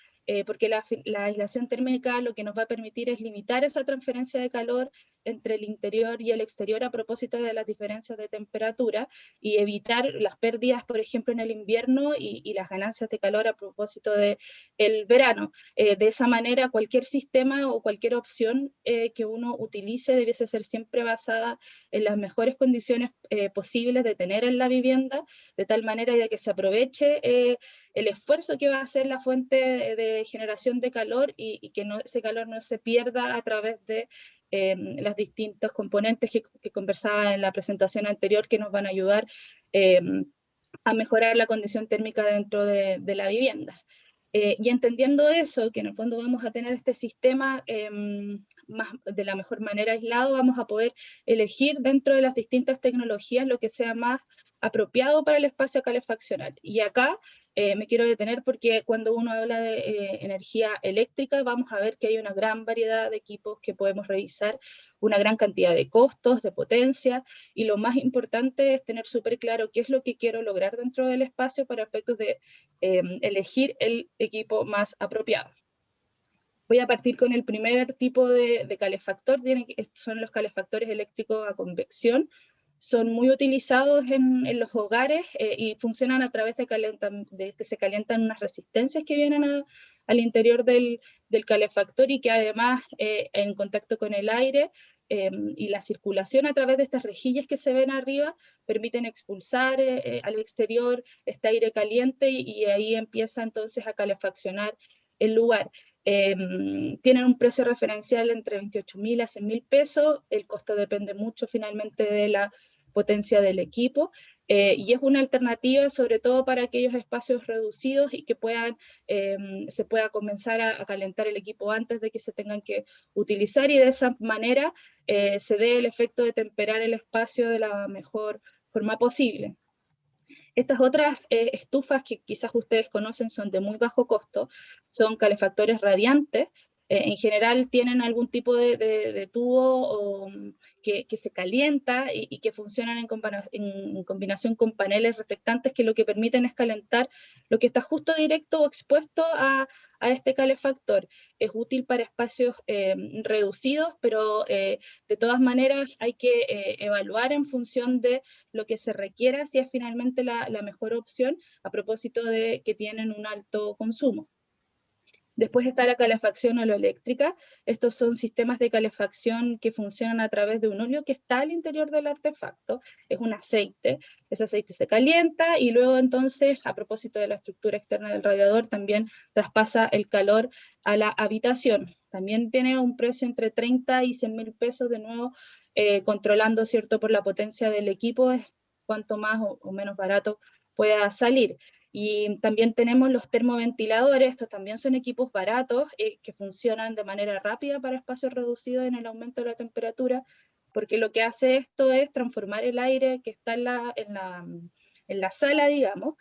Porque la aislación térmica lo que nos va a permitir es limitar esa transferencia de calor entre el interior y el exterior a propósito de las diferencias de temperatura, y evitar las pérdidas, por ejemplo, en el invierno, y las ganancias de calor a propósito del verano. De esa manera, cualquier sistema o cualquier opción que uno utilice debiese ser siempre basada en las mejores condiciones posibles de tener en la vivienda, de tal manera de que se aproveche el esfuerzo que va a hacer la fuente de generación de calor, y que ese calor no se pierda a través de las distintos componentes que conversaba en la presentación anterior, que nos van a ayudar a mejorar la condición térmica dentro de la vivienda. Y entendiendo eso, que en el fondo vamos a tener este sistema de la mejor manera aislado, vamos a poder elegir dentro de las distintas tecnologías lo que sea más apropiado para el espacio calefaccional. Y acá me quiero detener porque cuando uno habla de energía eléctrica, vamos a ver que hay una gran variedad de equipos que podemos revisar, una gran cantidad de costos, de potencia, y lo más importante es tener súper claro qué es lo que quiero lograr dentro del espacio para efectos de elegir el equipo más apropiado. Voy a partir con el primer tipo de calefactor, son los calefactores eléctricos a convección. Son muy utilizados en los hogares y funcionan a través de que se calientan unas resistencias que vienen al interior del calefactor y que además en contacto con el aire y la circulación a través de estas rejillas que se ven arriba permiten expulsar al exterior este aire caliente y ahí empieza entonces a calefaccionar el lugar. Tienen un precio referencial entre 28.000 a 100.000 pesos, el costo depende mucho finalmente de la potencia del equipo, y es una alternativa sobre todo para aquellos espacios reducidos y que se pueda comenzar a calentar el equipo antes de que se tengan que utilizar, y de esa manera se dé el efecto de temperar el espacio de la mejor forma posible. Estas otras estufas que quizás ustedes conocen son de muy bajo costo, son calefactores radiantes. En general tienen algún tipo de tubo que se calienta y que funcionan en combinación con paneles reflectantes que lo que permiten es calentar lo que está justo directo o expuesto a este calefactor. Es útil para espacios reducidos, pero de todas maneras hay que evaluar en función de lo que se requiera si es finalmente la mejor opción a propósito de que tienen un alto consumo. Después está la calefacción holoeléctrica. Estos son sistemas de calefacción que funcionan a través de un óleo que está al interior del artefacto. Es un aceite. Ese aceite se calienta y luego entonces, a propósito de la estructura externa del radiador, también traspasa el calor a la habitación. También tiene un precio entre 30 y 100.000 pesos, de nuevo, controlando, ¿cierto?, por la potencia del equipo, es cuanto más o menos barato pueda salir. Y también tenemos los termoventiladores. Estos también son equipos baratos que funcionan de manera rápida para espacios reducidos en el aumento de la temperatura, porque lo que hace esto es transformar el aire que está en la sala, digamos,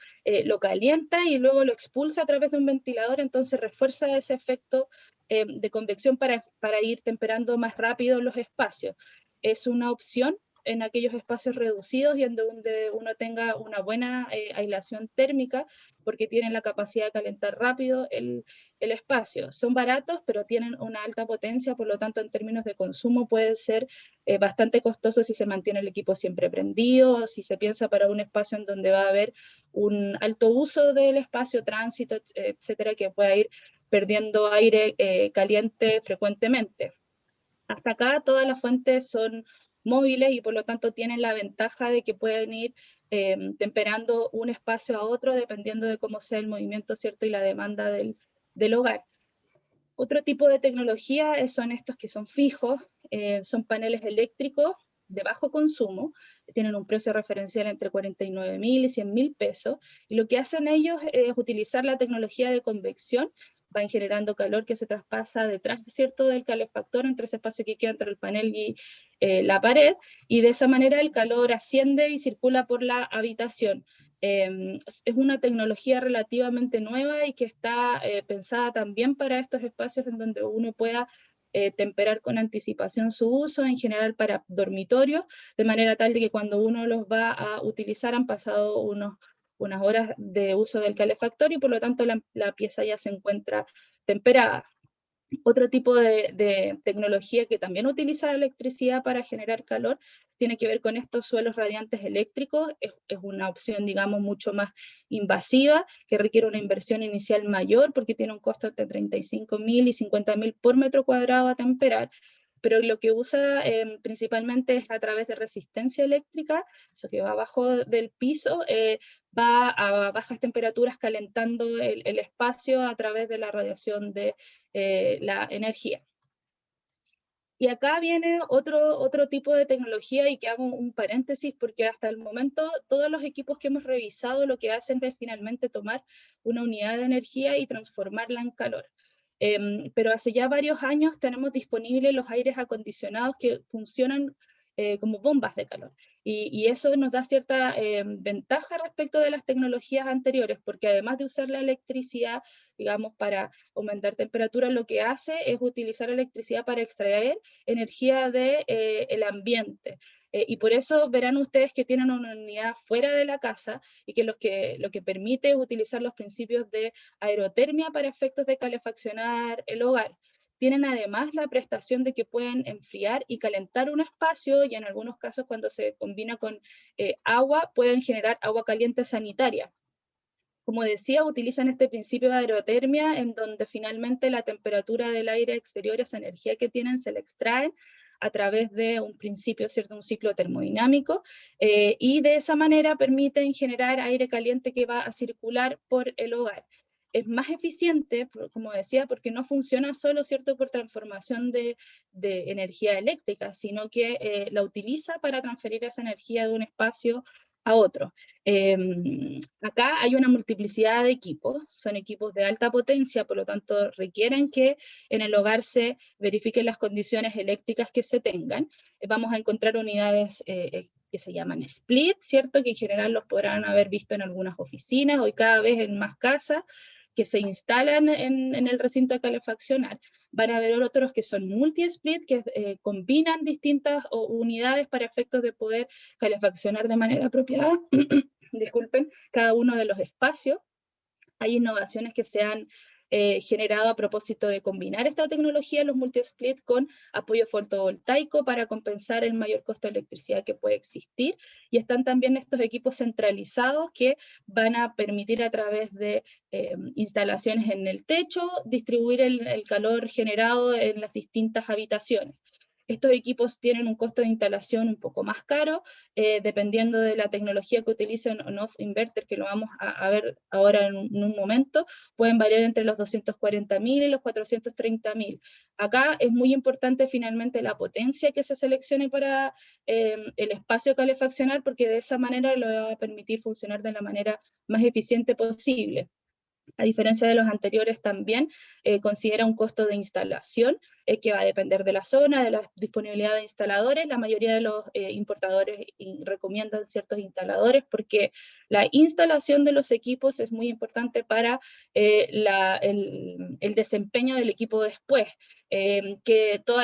lo calienta y luego lo expulsa a través de un ventilador, entonces refuerza ese efecto de convección para ir temperando más rápido los espacios. Es una opción en aquellos espacios reducidos y en donde uno tenga una buena aislación térmica, porque tienen la capacidad de calentar rápido el espacio. Son baratos, pero tienen una alta potencia, por lo tanto, en términos de consumo pueden ser bastante costosos si se mantiene el equipo siempre prendido, o si se piensa para un espacio en donde va a haber un alto uso del espacio, tránsito, etcétera, que pueda ir perdiendo aire caliente frecuentemente. Hasta acá todas las fuentes son móviles y por lo tanto tienen la ventaja de que pueden ir temperando un espacio a otro dependiendo de cómo sea el movimiento, ¿cierto?, y la demanda del hogar. Otro tipo de tecnología son estos que son fijos, son paneles eléctricos de bajo consumo, tienen un precio referencial entre 49.000 y 100.000 pesos, y lo que hacen ellos es utilizar la tecnología de convección. Van generando calor que se traspasa detrás, ¿cierto?, del calefactor, entre ese espacio que queda entre el panel y la pared, y de esa manera el calor asciende y circula por la habitación. Es una tecnología relativamente nueva y que está pensada también para estos espacios en donde uno pueda temperar con anticipación su uso, en general para dormitorios, de manera tal de que cuando uno los va a utilizar han pasado unas horas de uso del calefactor y por lo tanto la pieza ya se encuentra temperada. Otro tipo de tecnología que también utiliza la electricidad para generar calor tiene que ver con estos suelos radiantes eléctricos. Es una opción, digamos, mucho más invasiva, que requiere una inversión inicial mayor porque tiene un costo entre 35.000 y 50.000 por metro cuadrado a temperar, pero lo que usa principalmente es a través de resistencia eléctrica, eso que va abajo del piso, va a bajas temperaturas calentando el espacio a través de la radiación de la energía. Y acá viene otro tipo de tecnología, y que hago un paréntesis porque hasta el momento todos los equipos que hemos revisado lo que hacen es finalmente tomar una unidad de energía y transformarla en calor. Pero hace ya varios años tenemos disponibles los aires acondicionados que funcionan como bombas de calor. Y eso nos da cierta ventaja respecto de las tecnologías anteriores, porque además de usar la electricidad, digamos, para aumentar temperatura, lo que hace es utilizar electricidad para extraer energía del ambiente. Y por eso verán ustedes que tienen una unidad fuera de la casa y que lo que permite es utilizar los principios de aerotermia para efectos de calefaccionar el hogar. tienen además la prestación de que pueden enfriar y calentar un espacio, y en algunos casos cuando se combina con agua, pueden generar agua caliente sanitaria. Como decía, utilizan este principio de aerotermia, en donde finalmente la temperatura del aire exterior, esa energía que tienen, se la extraen a través de un principio, ¿cierto?, un ciclo termodinámico, y de esa manera permiten generar aire caliente que va a circular por el hogar. Es más eficiente, como decía, porque no funciona solo, ¿cierto?, por transformación de energía eléctrica, sino que la utiliza para transferir esa energía de un espacio a otro. Acá hay una multiplicidad de equipos, son equipos de alta potencia, por lo tanto requieren que en el hogar se verifiquen las condiciones eléctricas que se tengan. Vamos a encontrar unidades que se llaman split, ¿cierto?, que en general los podrán haber visto en algunas oficinas, hoy cada vez en más casas, que se instalan en el recinto de calefaccionar. Van a haber otros que son multi-split, que combinan distintas unidades para efectos de poder calefaccionar de manera apropiada, disculpen, cada uno de los espacios. Hay innovaciones que se han generado a propósito de combinar esta tecnología, los multi-split, con apoyo fotovoltaico para compensar el mayor costo de electricidad que puede existir. Y están también estos equipos centralizados que van a permitir, a través de instalaciones en el techo, distribuir el calor generado en las distintas habitaciones. Estos equipos tienen un costo de instalación un poco más caro, dependiendo de la tecnología que utilicen on-off inverter, que lo vamos a ver ahora en un momento, pueden variar entre los 240.000 y los 430.000. Acá es muy importante finalmente la potencia que se seleccione para el espacio calefaccionar, porque de esa manera lo va a permitir funcionar de la manera más eficiente posible. A diferencia de los anteriores, también considera un costo de instalación que va a depender de la zona, de la disponibilidad de instaladores. La mayoría de los importadores recomiendan ciertos instaladores, porque la instalación de los equipos es muy importante para el desempeño del equipo después, que todos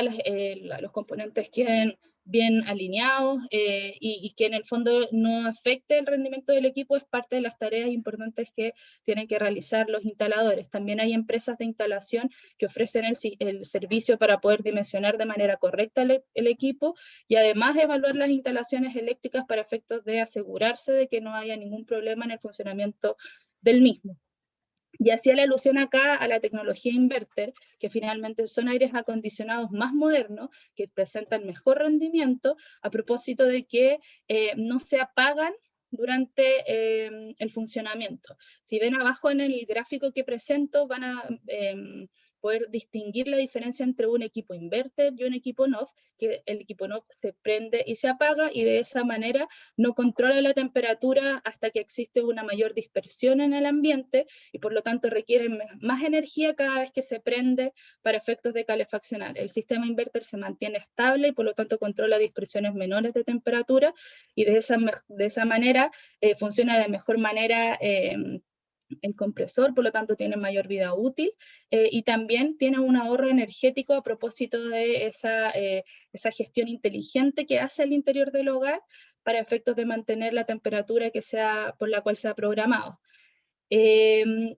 los componentes queden bien alineados y que en el fondo no afecte el rendimiento del equipo, es parte de las tareas importantes que tienen que realizar los instaladores. También hay empresas de instalación que ofrecen el servicio para poder dimensionar de manera correcta el equipo, y además evaluar las instalaciones eléctricas para efectos de asegurarse de que no haya ningún problema en el funcionamiento del mismo. Y hacía la alusión acá a la tecnología inverter, que finalmente son aires acondicionados más modernos, que presentan mejor rendimiento, a propósito de que no se apagan durante el funcionamiento. Si ven abajo en el gráfico que presento, van a poder distinguir la diferencia entre un equipo inverter y un equipo on-off, que el equipo on-off se prende y se apaga, y de esa manera no controla la temperatura hasta que existe una mayor dispersión en el ambiente, y por lo tanto requieren más energía cada vez que se prende para efectos de calefaccionar. El sistema inverter se mantiene estable y por lo tanto controla dispersiones menores de temperatura, y de esa manera funciona de mejor manera el compresor, por lo tanto tiene mayor vida útil, y también tiene un ahorro energético a propósito de esa gestión inteligente que hace al interior del hogar para efectos de mantener la temperatura por la cual se ha programado.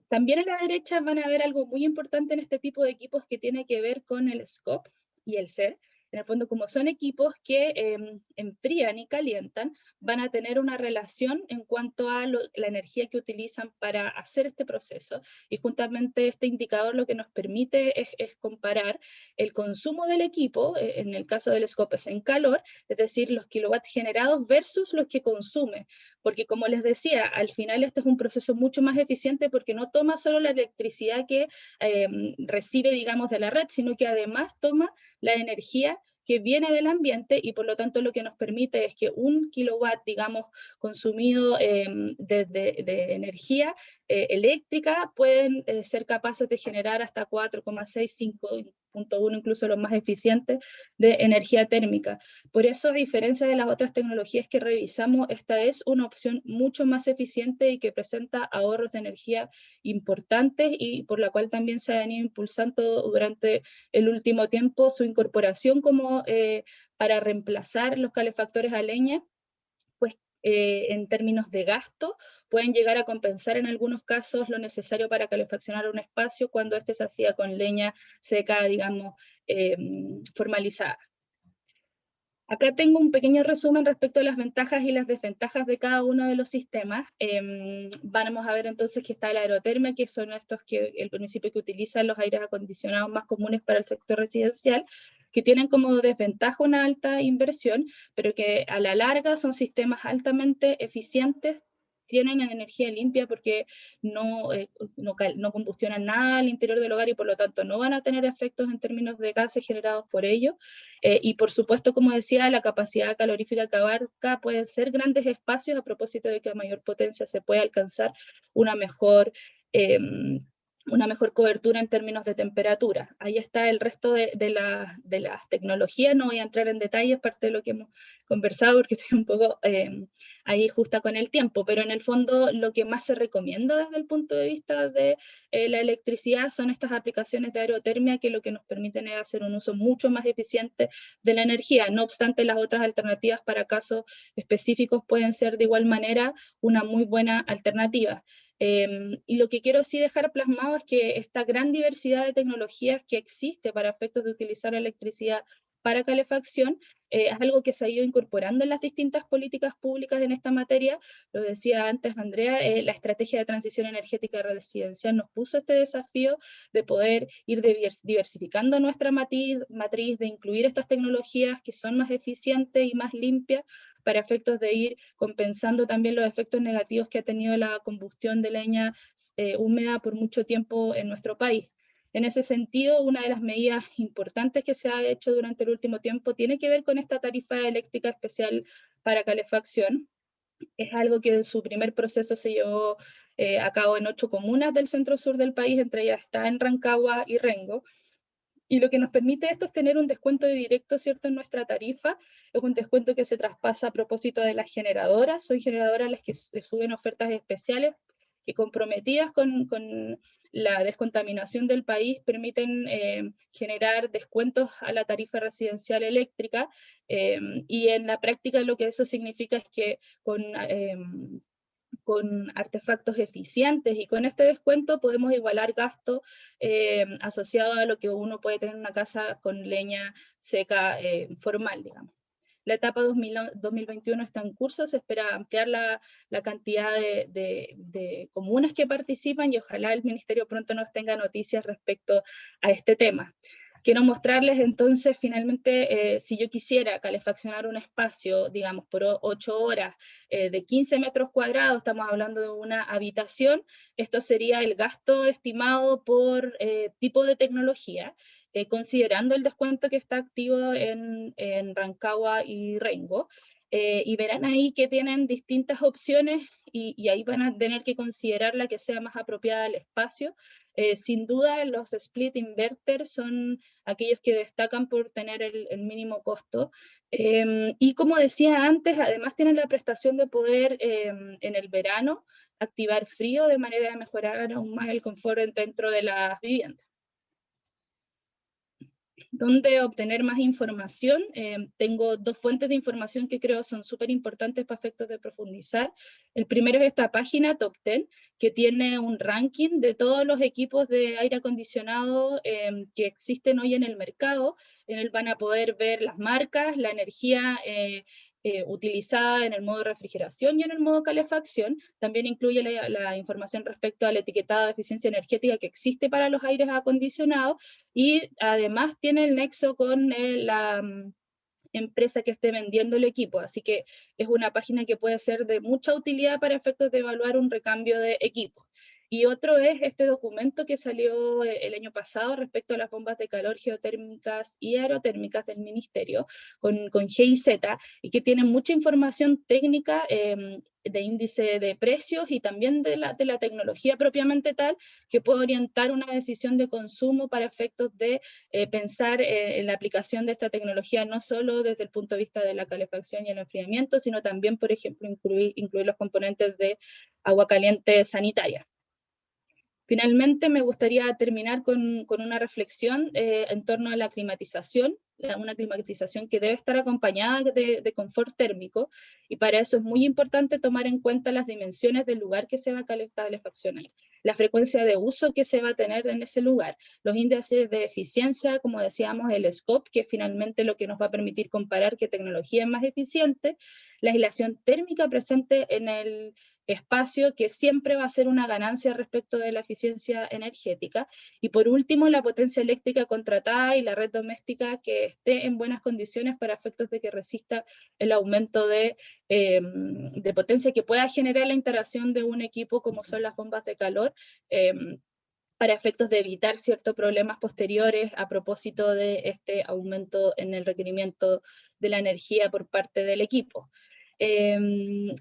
También en la derecha van a ver algo muy importante en este tipo de equipos, que tiene que ver con el scope y el SER. En el fondo, como son equipos que enfrían y calientan, van a tener una relación en cuanto a la energía que utilizan para hacer este proceso. Y justamente este indicador lo que nos permite es comparar el consumo del equipo, en el caso del scope es en calor, es decir, los kilowatts generados versus los que consume. Porque como les decía, al final este es un proceso mucho más eficiente, porque no toma solo la electricidad que recibe, digamos, de la red, sino que además toma la energía que viene del ambiente, y por lo tanto lo que nos permite es que 1 kilowatt, digamos, consumido de energía eléctrica pueden ser capaces de generar hasta 4,6, 5.1, incluso los más eficientes, de energía térmica. Por eso, a diferencia de las otras tecnologías que revisamos, esta es una opción mucho más eficiente y que presenta ahorros de energía importantes, y por la cual también se ha venido impulsando durante el último tiempo su incorporación como para reemplazar los calefactores a leña, pues en términos de gasto, pueden llegar a compensar en algunos casos lo necesario para calefaccionar un espacio cuando este se hacía con leña seca, digamos, formalizada. Acá tengo un pequeño resumen respecto a las ventajas y las desventajas de cada uno de los sistemas. Vamos a ver entonces que está la aerotermia, que son estos que el municipio que utiliza los aires acondicionados más comunes para el sector residencial, que tienen como desventaja una alta inversión, pero que a la larga son sistemas altamente eficientes, tienen energía limpia porque no combustionan nada al interior del hogar y por lo tanto no van a tener efectos en términos de gases generados por ello. Y por supuesto, como decía, la capacidad calorífica que abarca pueden ser grandes espacios a propósito de que a mayor potencia se puede alcanzar una mejor cobertura en términos de temperatura. Ahí está el resto de las tecnologías, no voy a entrar en detalles, parte de lo que hemos conversado porque estoy un poco ahí justa con el tiempo, pero en el fondo lo que más se recomienda desde el punto de vista de la electricidad son estas aplicaciones de aerotermia que lo que nos permiten es hacer un uso mucho más eficiente de la energía. No obstante, las otras alternativas para casos específicos pueden ser de igual manera una muy buena alternativa. Y lo que quiero sí dejar plasmado es que esta gran diversidad de tecnologías que existe para efectos de utilizar electricidad para calefacción es algo que se ha ido incorporando en las distintas políticas públicas en esta materia. Lo decía antes Andrea, la estrategia de transición energética residencial nos puso este desafío de poder ir diversificando nuestra matriz, de incluir estas tecnologías que son más eficientes y más limpias para efectos de ir compensando también los efectos negativos que ha tenido la combustión de leña húmeda por mucho tiempo en nuestro país. En ese sentido, una de las medidas importantes que se ha hecho durante el último tiempo tiene que ver con esta tarifa eléctrica especial para calefacción. Es algo que en su primer proceso se llevó a cabo en 8 comunas del centro-sur del país, entre ellas está en Rancagua y Rengo. Y lo que nos permite esto es tener un descuento directo, ¿cierto?, en nuestra tarifa. Es un descuento que se traspasa a propósito de las generadoras. Son generadoras las que suben ofertas especiales que comprometidas con la descontaminación del país permiten generar descuentos a la tarifa residencial eléctrica y en la práctica lo que eso significa es que con artefactos eficientes y con este descuento podemos igualar gastos asociados a lo que uno puede tener en una casa con leña seca formal, digamos. La etapa 2021 está en curso, se espera ampliar la cantidad de comunas que participan y ojalá el Ministerio pronto nos tenga noticias respecto a este tema. Quiero mostrarles entonces finalmente si yo quisiera calefaccionar un espacio, digamos, por 8 horas de 15 metros cuadrados, estamos hablando de una habitación, esto sería el gasto estimado por tipo de tecnología, considerando el descuento que está activo en Rancagua y Rengo. Y verán ahí que tienen distintas opciones y ahí van a tener que considerar la que sea más apropiada al espacio. Sin duda los split inverters son aquellos que destacan por tener el mínimo costo. Y como decía antes, además tienen la prestación de poder en el verano activar frío de manera de mejorar aún más el confort dentro de las viviendas. ¿Dónde obtener más información? Tengo 2 fuentes de información que creo son súper importantes para efectos de profundizar. El primero es esta página Top 10, que tiene un ranking de todos los equipos de aire acondicionado que existen hoy en el mercado. En él van a poder ver las marcas, la energía utilizada en el modo refrigeración y en el modo calefacción. También incluye la información respecto al etiquetado de eficiencia energética que existe para los aires acondicionados y además tiene el nexo con la empresa que esté vendiendo el equipo, así que es una página que puede ser de mucha utilidad para efectos de evaluar un recambio de equipo. Y otro es este documento que salió el año pasado respecto a las bombas de calor geotérmicas y aerotérmicas del Ministerio, con GIZ, y que tiene mucha información técnica de índice de precios y también de la tecnología propiamente tal, que puede orientar una decisión de consumo para efectos de pensar en la aplicación de esta tecnología, no solo desde el punto de vista de la calefacción y el enfriamiento, sino también, por ejemplo, incluir los componentes de agua caliente sanitaria. Finalmente, me gustaría terminar con una reflexión en torno a la climatización, una climatización que debe estar acompañada de confort térmico, y para eso es muy importante tomar en cuenta las dimensiones del lugar que se va a calefaccionar, la frecuencia de uso que se va a tener en ese lugar, los índices de eficiencia, como decíamos, el scope, que es finalmente lo que nos va a permitir comparar qué tecnología es más eficiente, la aislación térmica presente en el espacio, que siempre va a ser una ganancia respecto de la eficiencia energética, y por último la potencia eléctrica contratada y la red doméstica que esté en buenas condiciones para efectos de que resista el aumento de potencia que pueda generar la interacción de un equipo como son las bombas de calor, para efectos de evitar ciertos problemas posteriores a propósito de este aumento en el requerimiento de la energía por parte del equipo.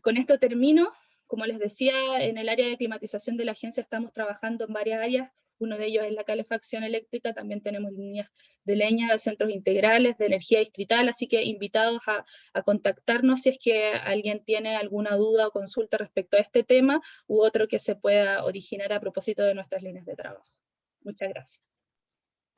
Con esto termino. Como les decía, en el área de climatización de la agencia estamos trabajando en varias áreas. Uno de ellos es la calefacción eléctrica, también tenemos líneas de leña, de centros integrales, de energía distrital, así que invitados a contactarnos si es que alguien tiene alguna duda o consulta respecto a este tema u otro que se pueda originar a propósito de nuestras líneas de trabajo. Muchas gracias.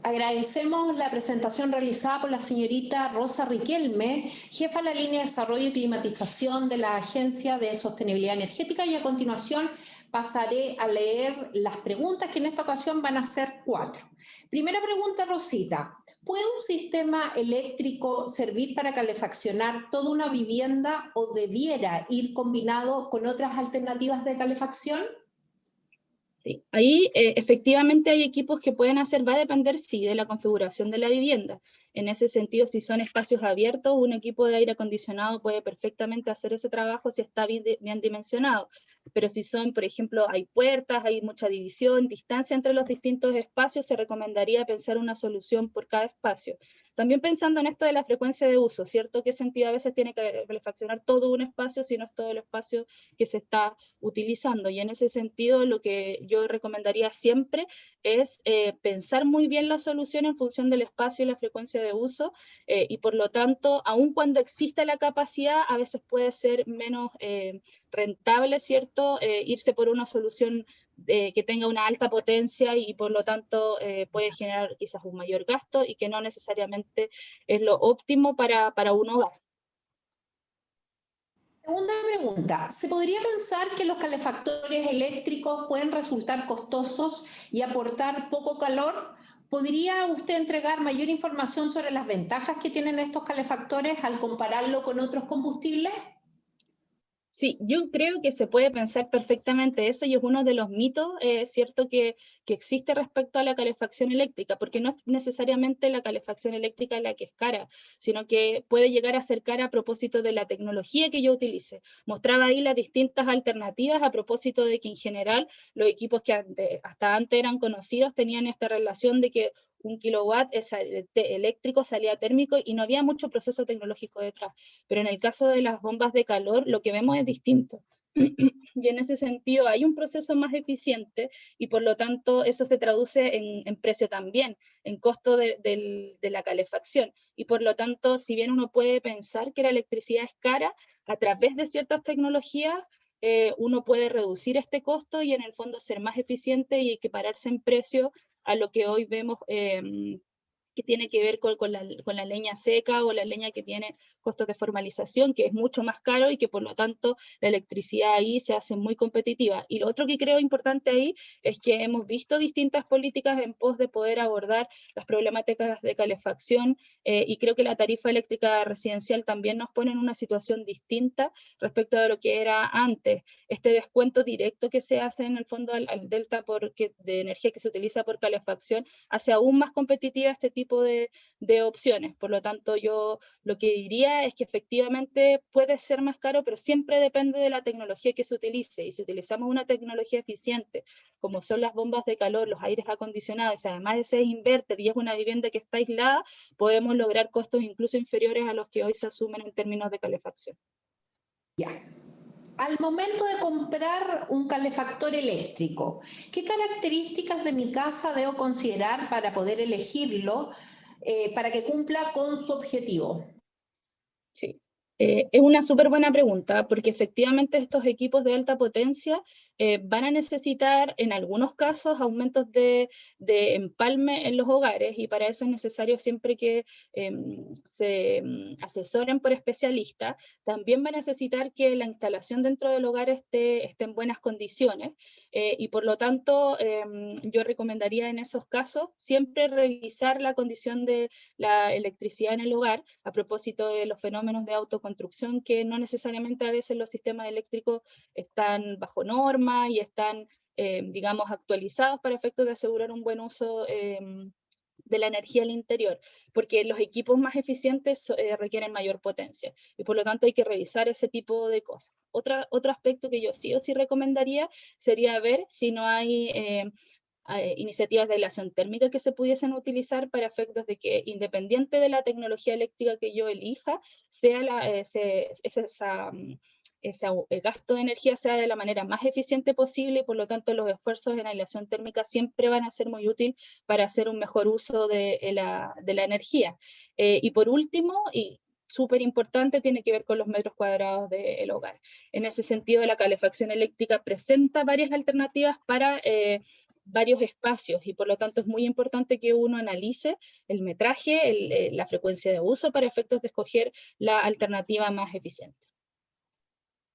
Agradecemos la presentación realizada por la señorita Rosa Riquelme, jefa de la línea de desarrollo y climatización de la Agencia de Sostenibilidad Energética, y a continuación pasaré a leer las preguntas, que en esta ocasión van a ser 4. Primera pregunta, Rosita. ¿Puede un sistema eléctrico servir para calefaccionar toda una vivienda o debiera ir combinado con otras alternativas de calefacción? Sí. Ahí efectivamente hay equipos que pueden hacer, va a depender sí de la configuración de la vivienda. En ese sentido, si son espacios abiertos, un equipo de aire acondicionado puede perfectamente hacer ese trabajo si está bien dimensionado. Pero si son, por ejemplo, hay puertas, hay mucha división, distancia entre los distintos espacios, se recomendaría pensar una solución por cada espacio. También pensando en esto de la frecuencia de uso, ¿cierto? ¿Qué sentido a veces tiene que calefaccionar todo un espacio si no es todo el espacio que se está utilizando? Y en ese sentido, lo que yo recomendaría siempre es pensar muy bien la solución en función del espacio y la frecuencia de uso, y por lo tanto, aun cuando exista la capacidad, a veces puede ser menos rentable, ¿cierto? Irse por una solución que tenga una alta potencia y por lo tanto puede generar quizás un mayor gasto y que no necesariamente es lo óptimo para un hogar. Segunda pregunta, ¿se podría pensar que los calefactores eléctricos pueden resultar costosos y aportar poco calor? ¿Podría usted entregar mayor información sobre las ventajas que tienen estos calefactores al compararlo con otros combustibles? Sí, yo creo que se puede pensar perfectamente eso, y es uno de los mitos, cierto, que existe respecto a la calefacción eléctrica, porque no es necesariamente la calefacción eléctrica la que es cara, sino que puede llegar a ser cara a propósito de la tecnología que yo utilice. Mostraba ahí las distintas alternativas a propósito de que en general los equipos que hasta antes eran conocidos tenían esta relación de que 1 kilowatt eléctrico salía térmico y no había mucho proceso tecnológico detrás. Pero en el caso de las bombas de calor, lo que vemos es distinto. Y en ese sentido hay un proceso más eficiente y por lo tanto eso se traduce en precio también, en costo de la calefacción. Y por lo tanto, si bien uno puede pensar que la electricidad es cara, a través de ciertas tecnologías uno puede reducir este costo y en el fondo ser más eficiente y equipararse en precio a lo que hoy vemos que tiene que ver con la leña seca o la leña que tiene costos de formalización, que es mucho más caro y que por lo tanto la electricidad ahí se hace muy competitiva. Y lo otro que creo importante ahí es que hemos visto distintas políticas en pos de poder abordar las problemáticas de calefacción, y creo que la tarifa eléctrica residencial también nos pone en una situación distinta respecto a lo que era antes. Este descuento directo que se hace en el fondo al delta de energía que se utiliza por calefacción hace aún más competitiva este tipo de opciones. Por lo tanto, yo lo que diría es que efectivamente puede ser más caro, pero siempre depende de la tecnología que se utilice. Y si utilizamos una tecnología eficiente, como son las bombas de calor, los aires acondicionados, y además ese es inverter y es una vivienda que está aislada, podemos lograr costos incluso inferiores a los que hoy se asumen en términos de calefacción. Ya. Al momento de comprar un calefactor eléctrico, ¿qué características de mi casa debo considerar para poder elegirlo para que cumpla con su objetivo? Sí. Es una súper buena pregunta, porque efectivamente estos equipos de alta potencia van a necesitar en algunos casos aumentos de empalme en los hogares, y para eso es necesario siempre que se asesoren por especialistas. También va a necesitar que la instalación dentro del hogar esté en buenas condiciones, y por lo tanto yo recomendaría en esos casos siempre revisar la condición de la electricidad en el hogar, a propósito de los fenómenos de autoconstrucción, que no necesariamente a veces los sistemas eléctricos están bajo norma y están, digamos, actualizados para efectos de asegurar un buen uso de la energía al interior, porque los equipos más eficientes requieren mayor potencia, y por lo tanto hay que revisar ese tipo de cosas. Otro aspecto que yo sí o sí recomendaría sería ver si no hay iniciativas de aislación térmica que se pudiesen utilizar para efectos de que, independiente de la tecnología eléctrica que yo elija, sea ese gasto de energía sea de la manera más eficiente posible, y por lo tanto los esfuerzos en aislación térmica siempre van a ser muy útiles para hacer un mejor uso de la energía. Y por último, y súper importante, tiene que ver con los metros cuadrados del hogar. En ese sentido, la calefacción eléctrica presenta varias alternativas para varios espacios, y por lo tanto es muy importante que uno analice el metraje, la frecuencia de uso, para efectos de escoger la alternativa más eficiente.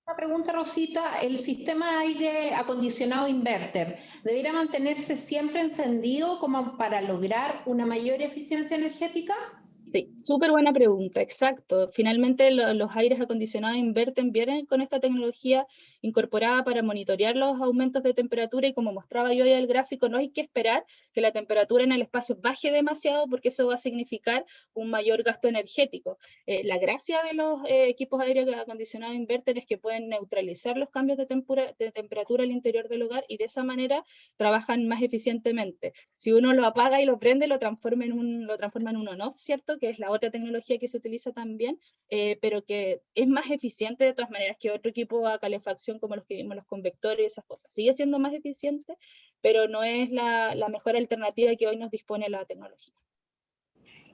Una pregunta, Rosita. ¿El sistema de aire acondicionado inverter debería mantenerse siempre encendido como para lograr una mayor eficiencia energética? Sí, súper buena pregunta, exacto. Finalmente los aires acondicionados inverter vienen con esta tecnología incorporada para monitorear los aumentos de temperatura, y como mostraba yo en el gráfico, no hay que esperar que la temperatura en el espacio baje demasiado, porque eso va a significar un mayor gasto energético. La gracia de los equipos de aire acondicionado inverter es que pueden neutralizar los cambios de temperatura al interior del hogar, y de esa manera trabajan más eficientemente. Si uno lo apaga y lo prende, lo transforma en un on-off, ¿cierto? Que es la otra tecnología que se utiliza también, pero que es más eficiente de todas maneras que otro equipo a calefacción como los que vimos, los convectores y esas cosas. Sigue siendo más eficiente, pero no es la mejor alternativa que hoy nos dispone la tecnología.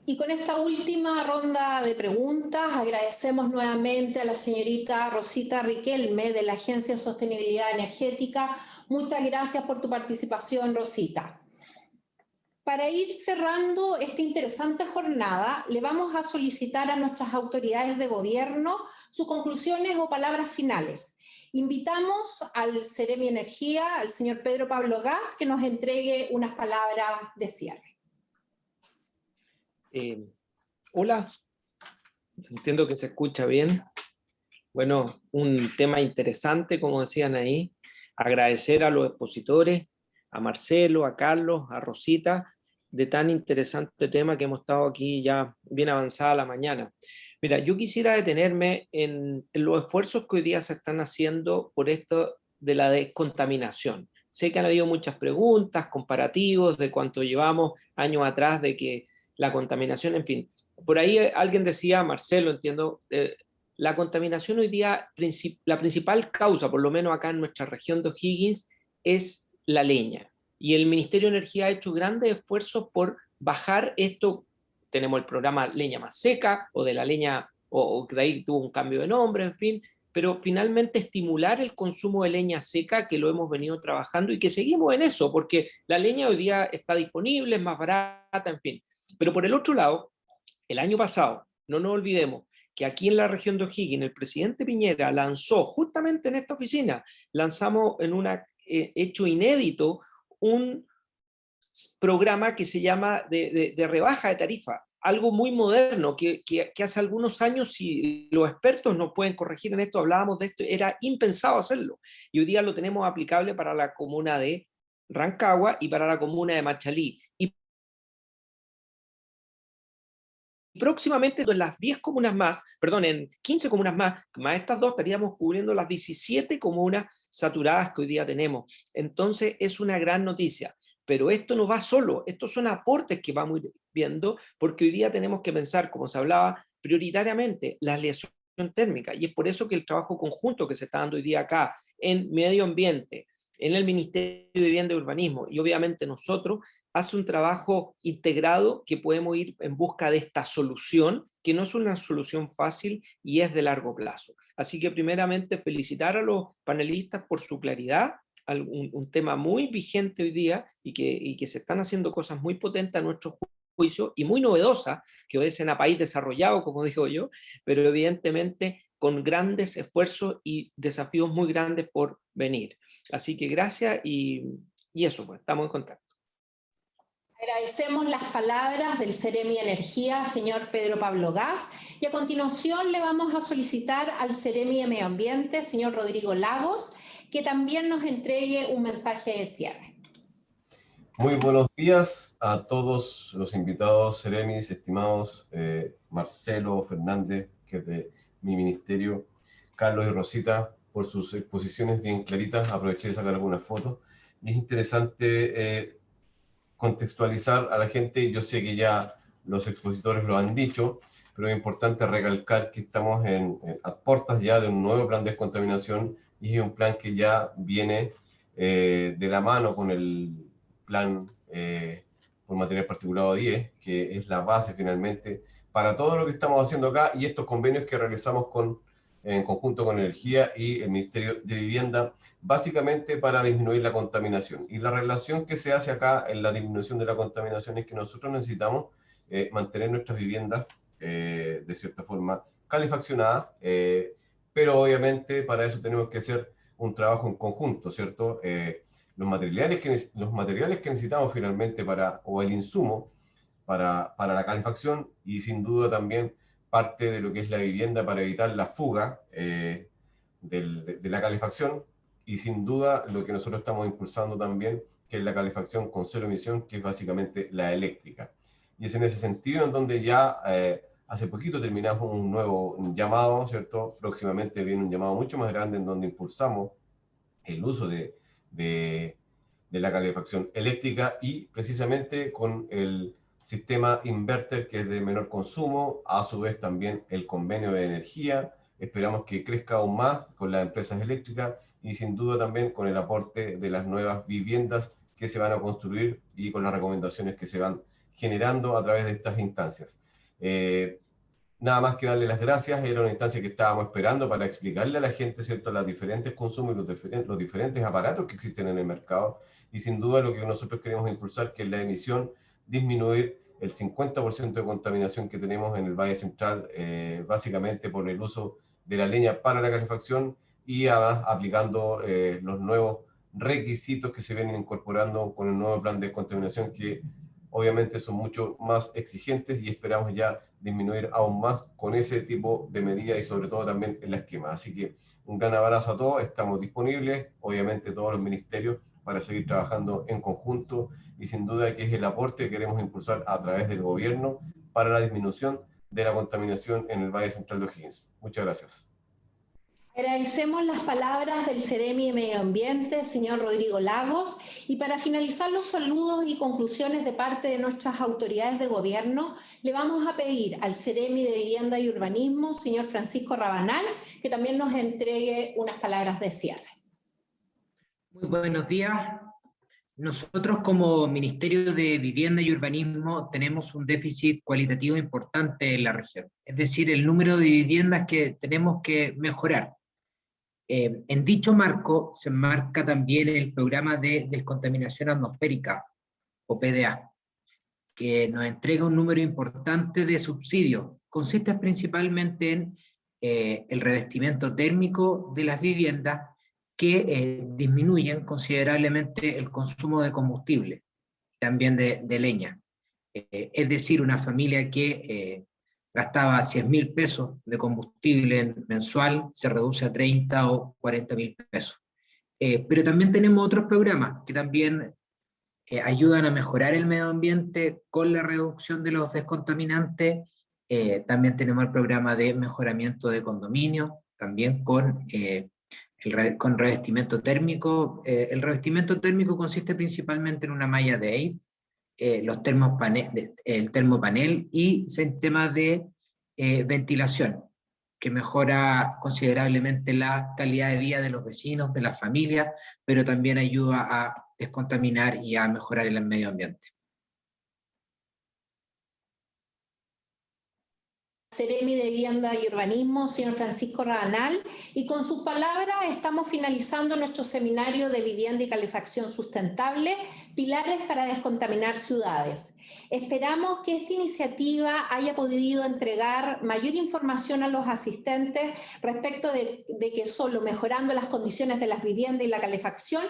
Y con esta última ronda de preguntas, agradecemos nuevamente a la señorita Rosita Riquelme de la Agencia de Sostenibilidad Energética. Muchas gracias por tu participación, Rosita. Para ir cerrando esta interesante jornada, le vamos a solicitar a nuestras autoridades de gobierno sus conclusiones o palabras finales. Invitamos al Seremi Energía, al señor Pedro Pablo Gas, que nos entregue unas palabras de cierre. Hola, entiendo que se escucha bien. Bueno, un tema interesante, como decían ahí. Agradecer a los expositores, a Marcelo, a Carlos, a Rosita, de tan interesante tema que hemos estado aquí ya bien avanzada la mañana. Mira, yo quisiera detenerme en los esfuerzos que hoy día se están haciendo por esto de la descontaminación. Sé que han habido muchas preguntas, comparativos de cuánto llevamos años atrás de que la contaminación, en fin. Por ahí alguien decía, Marcelo, entiendo, la contaminación hoy día, la principal causa, por lo menos acá en nuestra región de O'Higgins, es la leña. Y el Ministerio de Energía ha hecho grandes esfuerzos por bajar esto. Tenemos el programa Leña Más Seca, o de la leña, o que de ahí tuvo un cambio de nombre, en fin, pero finalmente estimular el consumo de leña seca, que lo hemos venido trabajando y que seguimos en eso, porque la leña hoy día está disponible, es más barata, en fin. Pero por el otro lado, el año pasado, no nos olvidemos, que aquí en la región de O'Higgins el presidente Piñera lanzó, justamente en esta oficina, lanzamos en un hecho inédito, un programa que se llama de rebaja de tarifa, algo muy moderno, que hace algunos años, si los expertos nos pueden corregir en esto, hablábamos de esto, era impensado hacerlo, y hoy día lo tenemos aplicable para la comuna de Rancagua y para la comuna de Machalí, y próximamente en las 10 comunas más, perdón, en 15 comunas más estas dos, estaríamos cubriendo las 17 comunas saturadas que hoy día tenemos. Entonces es una gran noticia, pero esto no va solo, estos son aportes que vamos viendo, porque hoy día tenemos que pensar, como se hablaba, prioritariamente la aleación térmica, y es por eso que el trabajo conjunto que se está dando hoy día acá en medio ambiente, en el Ministerio de Vivienda y Urbanismo, y obviamente nosotros, hace un trabajo integrado que podemos ir en busca de esta solución, que no es una solución fácil y es de largo plazo. Así que primeramente felicitar a los panelistas por su claridad, un tema muy vigente hoy día y que se están haciendo cosas muy potentes a nuestro juicio y muy novedosas, que obedecen a país desarrollado, como digo yo, pero evidentemente con grandes esfuerzos y desafíos muy grandes por venir. Así que gracias y eso, pues, estamos en contacto. Agradecemos las palabras del Ceremi Energía, señor Pedro Pablo Gas, y a continuación le vamos a solicitar al Ceremi de Medio Ambiente, señor Rodrigo Lagos, que también nos entregue un mensaje de cierre. Muy buenos días a todos los invitados, Ceremis, estimados Marcelo Fernández, que es de mi ministerio, Carlos y Rosita, por sus exposiciones bien claritas. Aproveché de sacar algunas fotos. Y es interesante contextualizar a la gente. Yo sé que ya los expositores lo han dicho, pero es importante recalcar que estamos a puertas ya de un nuevo plan de descontaminación, y es un plan que ya viene de la mano con el plan por material particulado 10, que es la base finalmente para todo lo que estamos haciendo acá, y estos convenios que realizamos en conjunto con Energía y el Ministerio de Vivienda, básicamente para disminuir la contaminación. Y la relación que se hace acá en la disminución de la contaminación es que nosotros necesitamos mantener nuestras viviendas de cierta forma calefaccionadas, pero obviamente para eso tenemos que hacer un trabajo en conjunto, ¿cierto? Los materiales que necesitamos finalmente o el insumo para la calefacción, y sin duda también parte de lo que es la vivienda para evitar la fuga de la calefacción, y sin duda lo que nosotros estamos impulsando también, que es la calefacción con cero emisión, que es básicamente la eléctrica. Y es en ese sentido en donde ya hace poquito terminamos un nuevo llamado, ¿cierto? Próximamente viene un llamado mucho más grande en donde impulsamos el uso de la calefacción eléctrica, y precisamente con el sistema inverter, que es de menor consumo, a su vez también el convenio de energía. Esperamos que crezca aún más con las empresas eléctricas, y sin duda también con el aporte de las nuevas viviendas que se van a construir y con las recomendaciones que se van generando a través de estas instancias. Nada más que darle las gracias. Era una instancia que estábamos esperando para explicarle a la gente, ¿cierto?, los diferentes consumos y los diferentes aparatos que existen en el mercado, y sin duda lo que nosotros queremos impulsar, que es la emisión, disminuir el 50% de contaminación que tenemos en el Valle Central, básicamente por el uso de la leña para la calefacción, y además aplicando los nuevos requisitos que se vienen incorporando con el nuevo plan de descontaminación, que obviamente son mucho más exigentes, y esperamos ya disminuir aún más con ese tipo de medidas, y sobre todo también en la esquema. Así que un gran abrazo a todos, estamos disponibles, obviamente todos los ministerios, para seguir trabajando en conjunto, y sin duda que es el aporte que queremos impulsar a través del gobierno para la disminución de la contaminación en el Valle Central de O'Higgins. Muchas gracias. Agradecemos las palabras del Ceremi de Medio Ambiente, señor Rodrigo Lagos, y para finalizar los saludos y conclusiones de parte de nuestras autoridades de gobierno, le vamos a pedir al Ceremi de Vivienda y Urbanismo, señor Francisco Rabanal, que también nos entregue unas palabras de cierre. Muy buenos días. Nosotros como Ministerio de Vivienda y Urbanismo tenemos un déficit cualitativo importante en la región, es decir, el número de viviendas que tenemos que mejorar. En dicho marco se enmarca también el programa de descontaminación atmosférica, o PDA, que nos entrega un número importante de subsidios. Consiste principalmente en el revestimiento térmico de las viviendas, que disminuyen considerablemente el consumo de combustible, también de leña. Es decir, una familia que gastaba 100.000 pesos de combustible mensual, se reduce a 30 o 40.000 pesos. Pero también tenemos otros programas que también ayudan a mejorar el medio ambiente con la reducción de los descontaminantes. También tenemos el programa de mejoramiento de condominios, también con revestimiento térmico. El revestimiento térmico consiste principalmente en una malla de EIF, el termopanel y sistemas de ventilación, que mejora considerablemente la calidad de vida de los vecinos, de las familias, pero también ayuda a descontaminar y a mejorar el medio ambiente. Seremi de Vivienda y Urbanismo, señor Francisco Rabanal, y con sus palabras estamos finalizando nuestro seminario de vivienda y calefacción sustentable, pilares para descontaminar ciudades. Esperamos que esta iniciativa haya podido entregar mayor información a los asistentes respecto de que solo mejorando las condiciones de las viviendas y la calefacción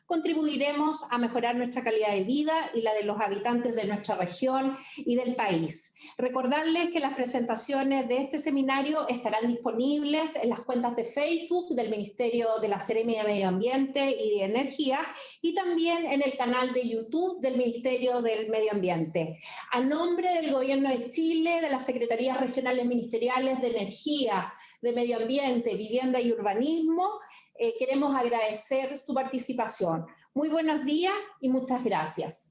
contribuiremos a mejorar nuestra calidad de vida y la de los habitantes de nuestra región y del país. Recordarles que las presentaciones de este seminario estarán disponibles en las cuentas de Facebook del Ministerio de la Seremi de Medio Ambiente y de Energía y también en el canal de YouTube del Ministerio del Medio Ambiente. A nombre del Gobierno de Chile, de las Secretarías Regionales Ministeriales de Energía, de Medio Ambiente, Vivienda y Urbanismo, queremos agradecer su participación. Muy buenos días y muchas gracias.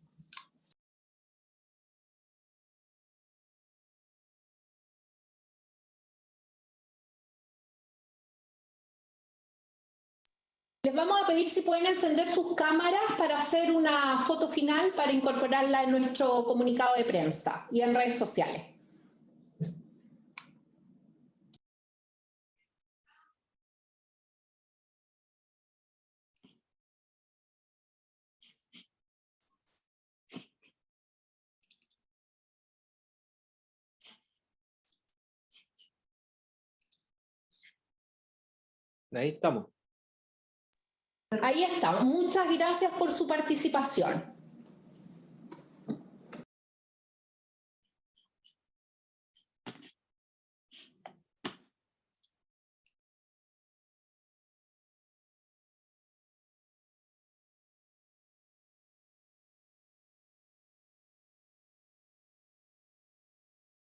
Les vamos a pedir si pueden encender sus cámaras para hacer una foto final para incorporarla en nuestro comunicado de prensa y en redes sociales. Ahí estamos. Ahí está. Muchas gracias por su participación.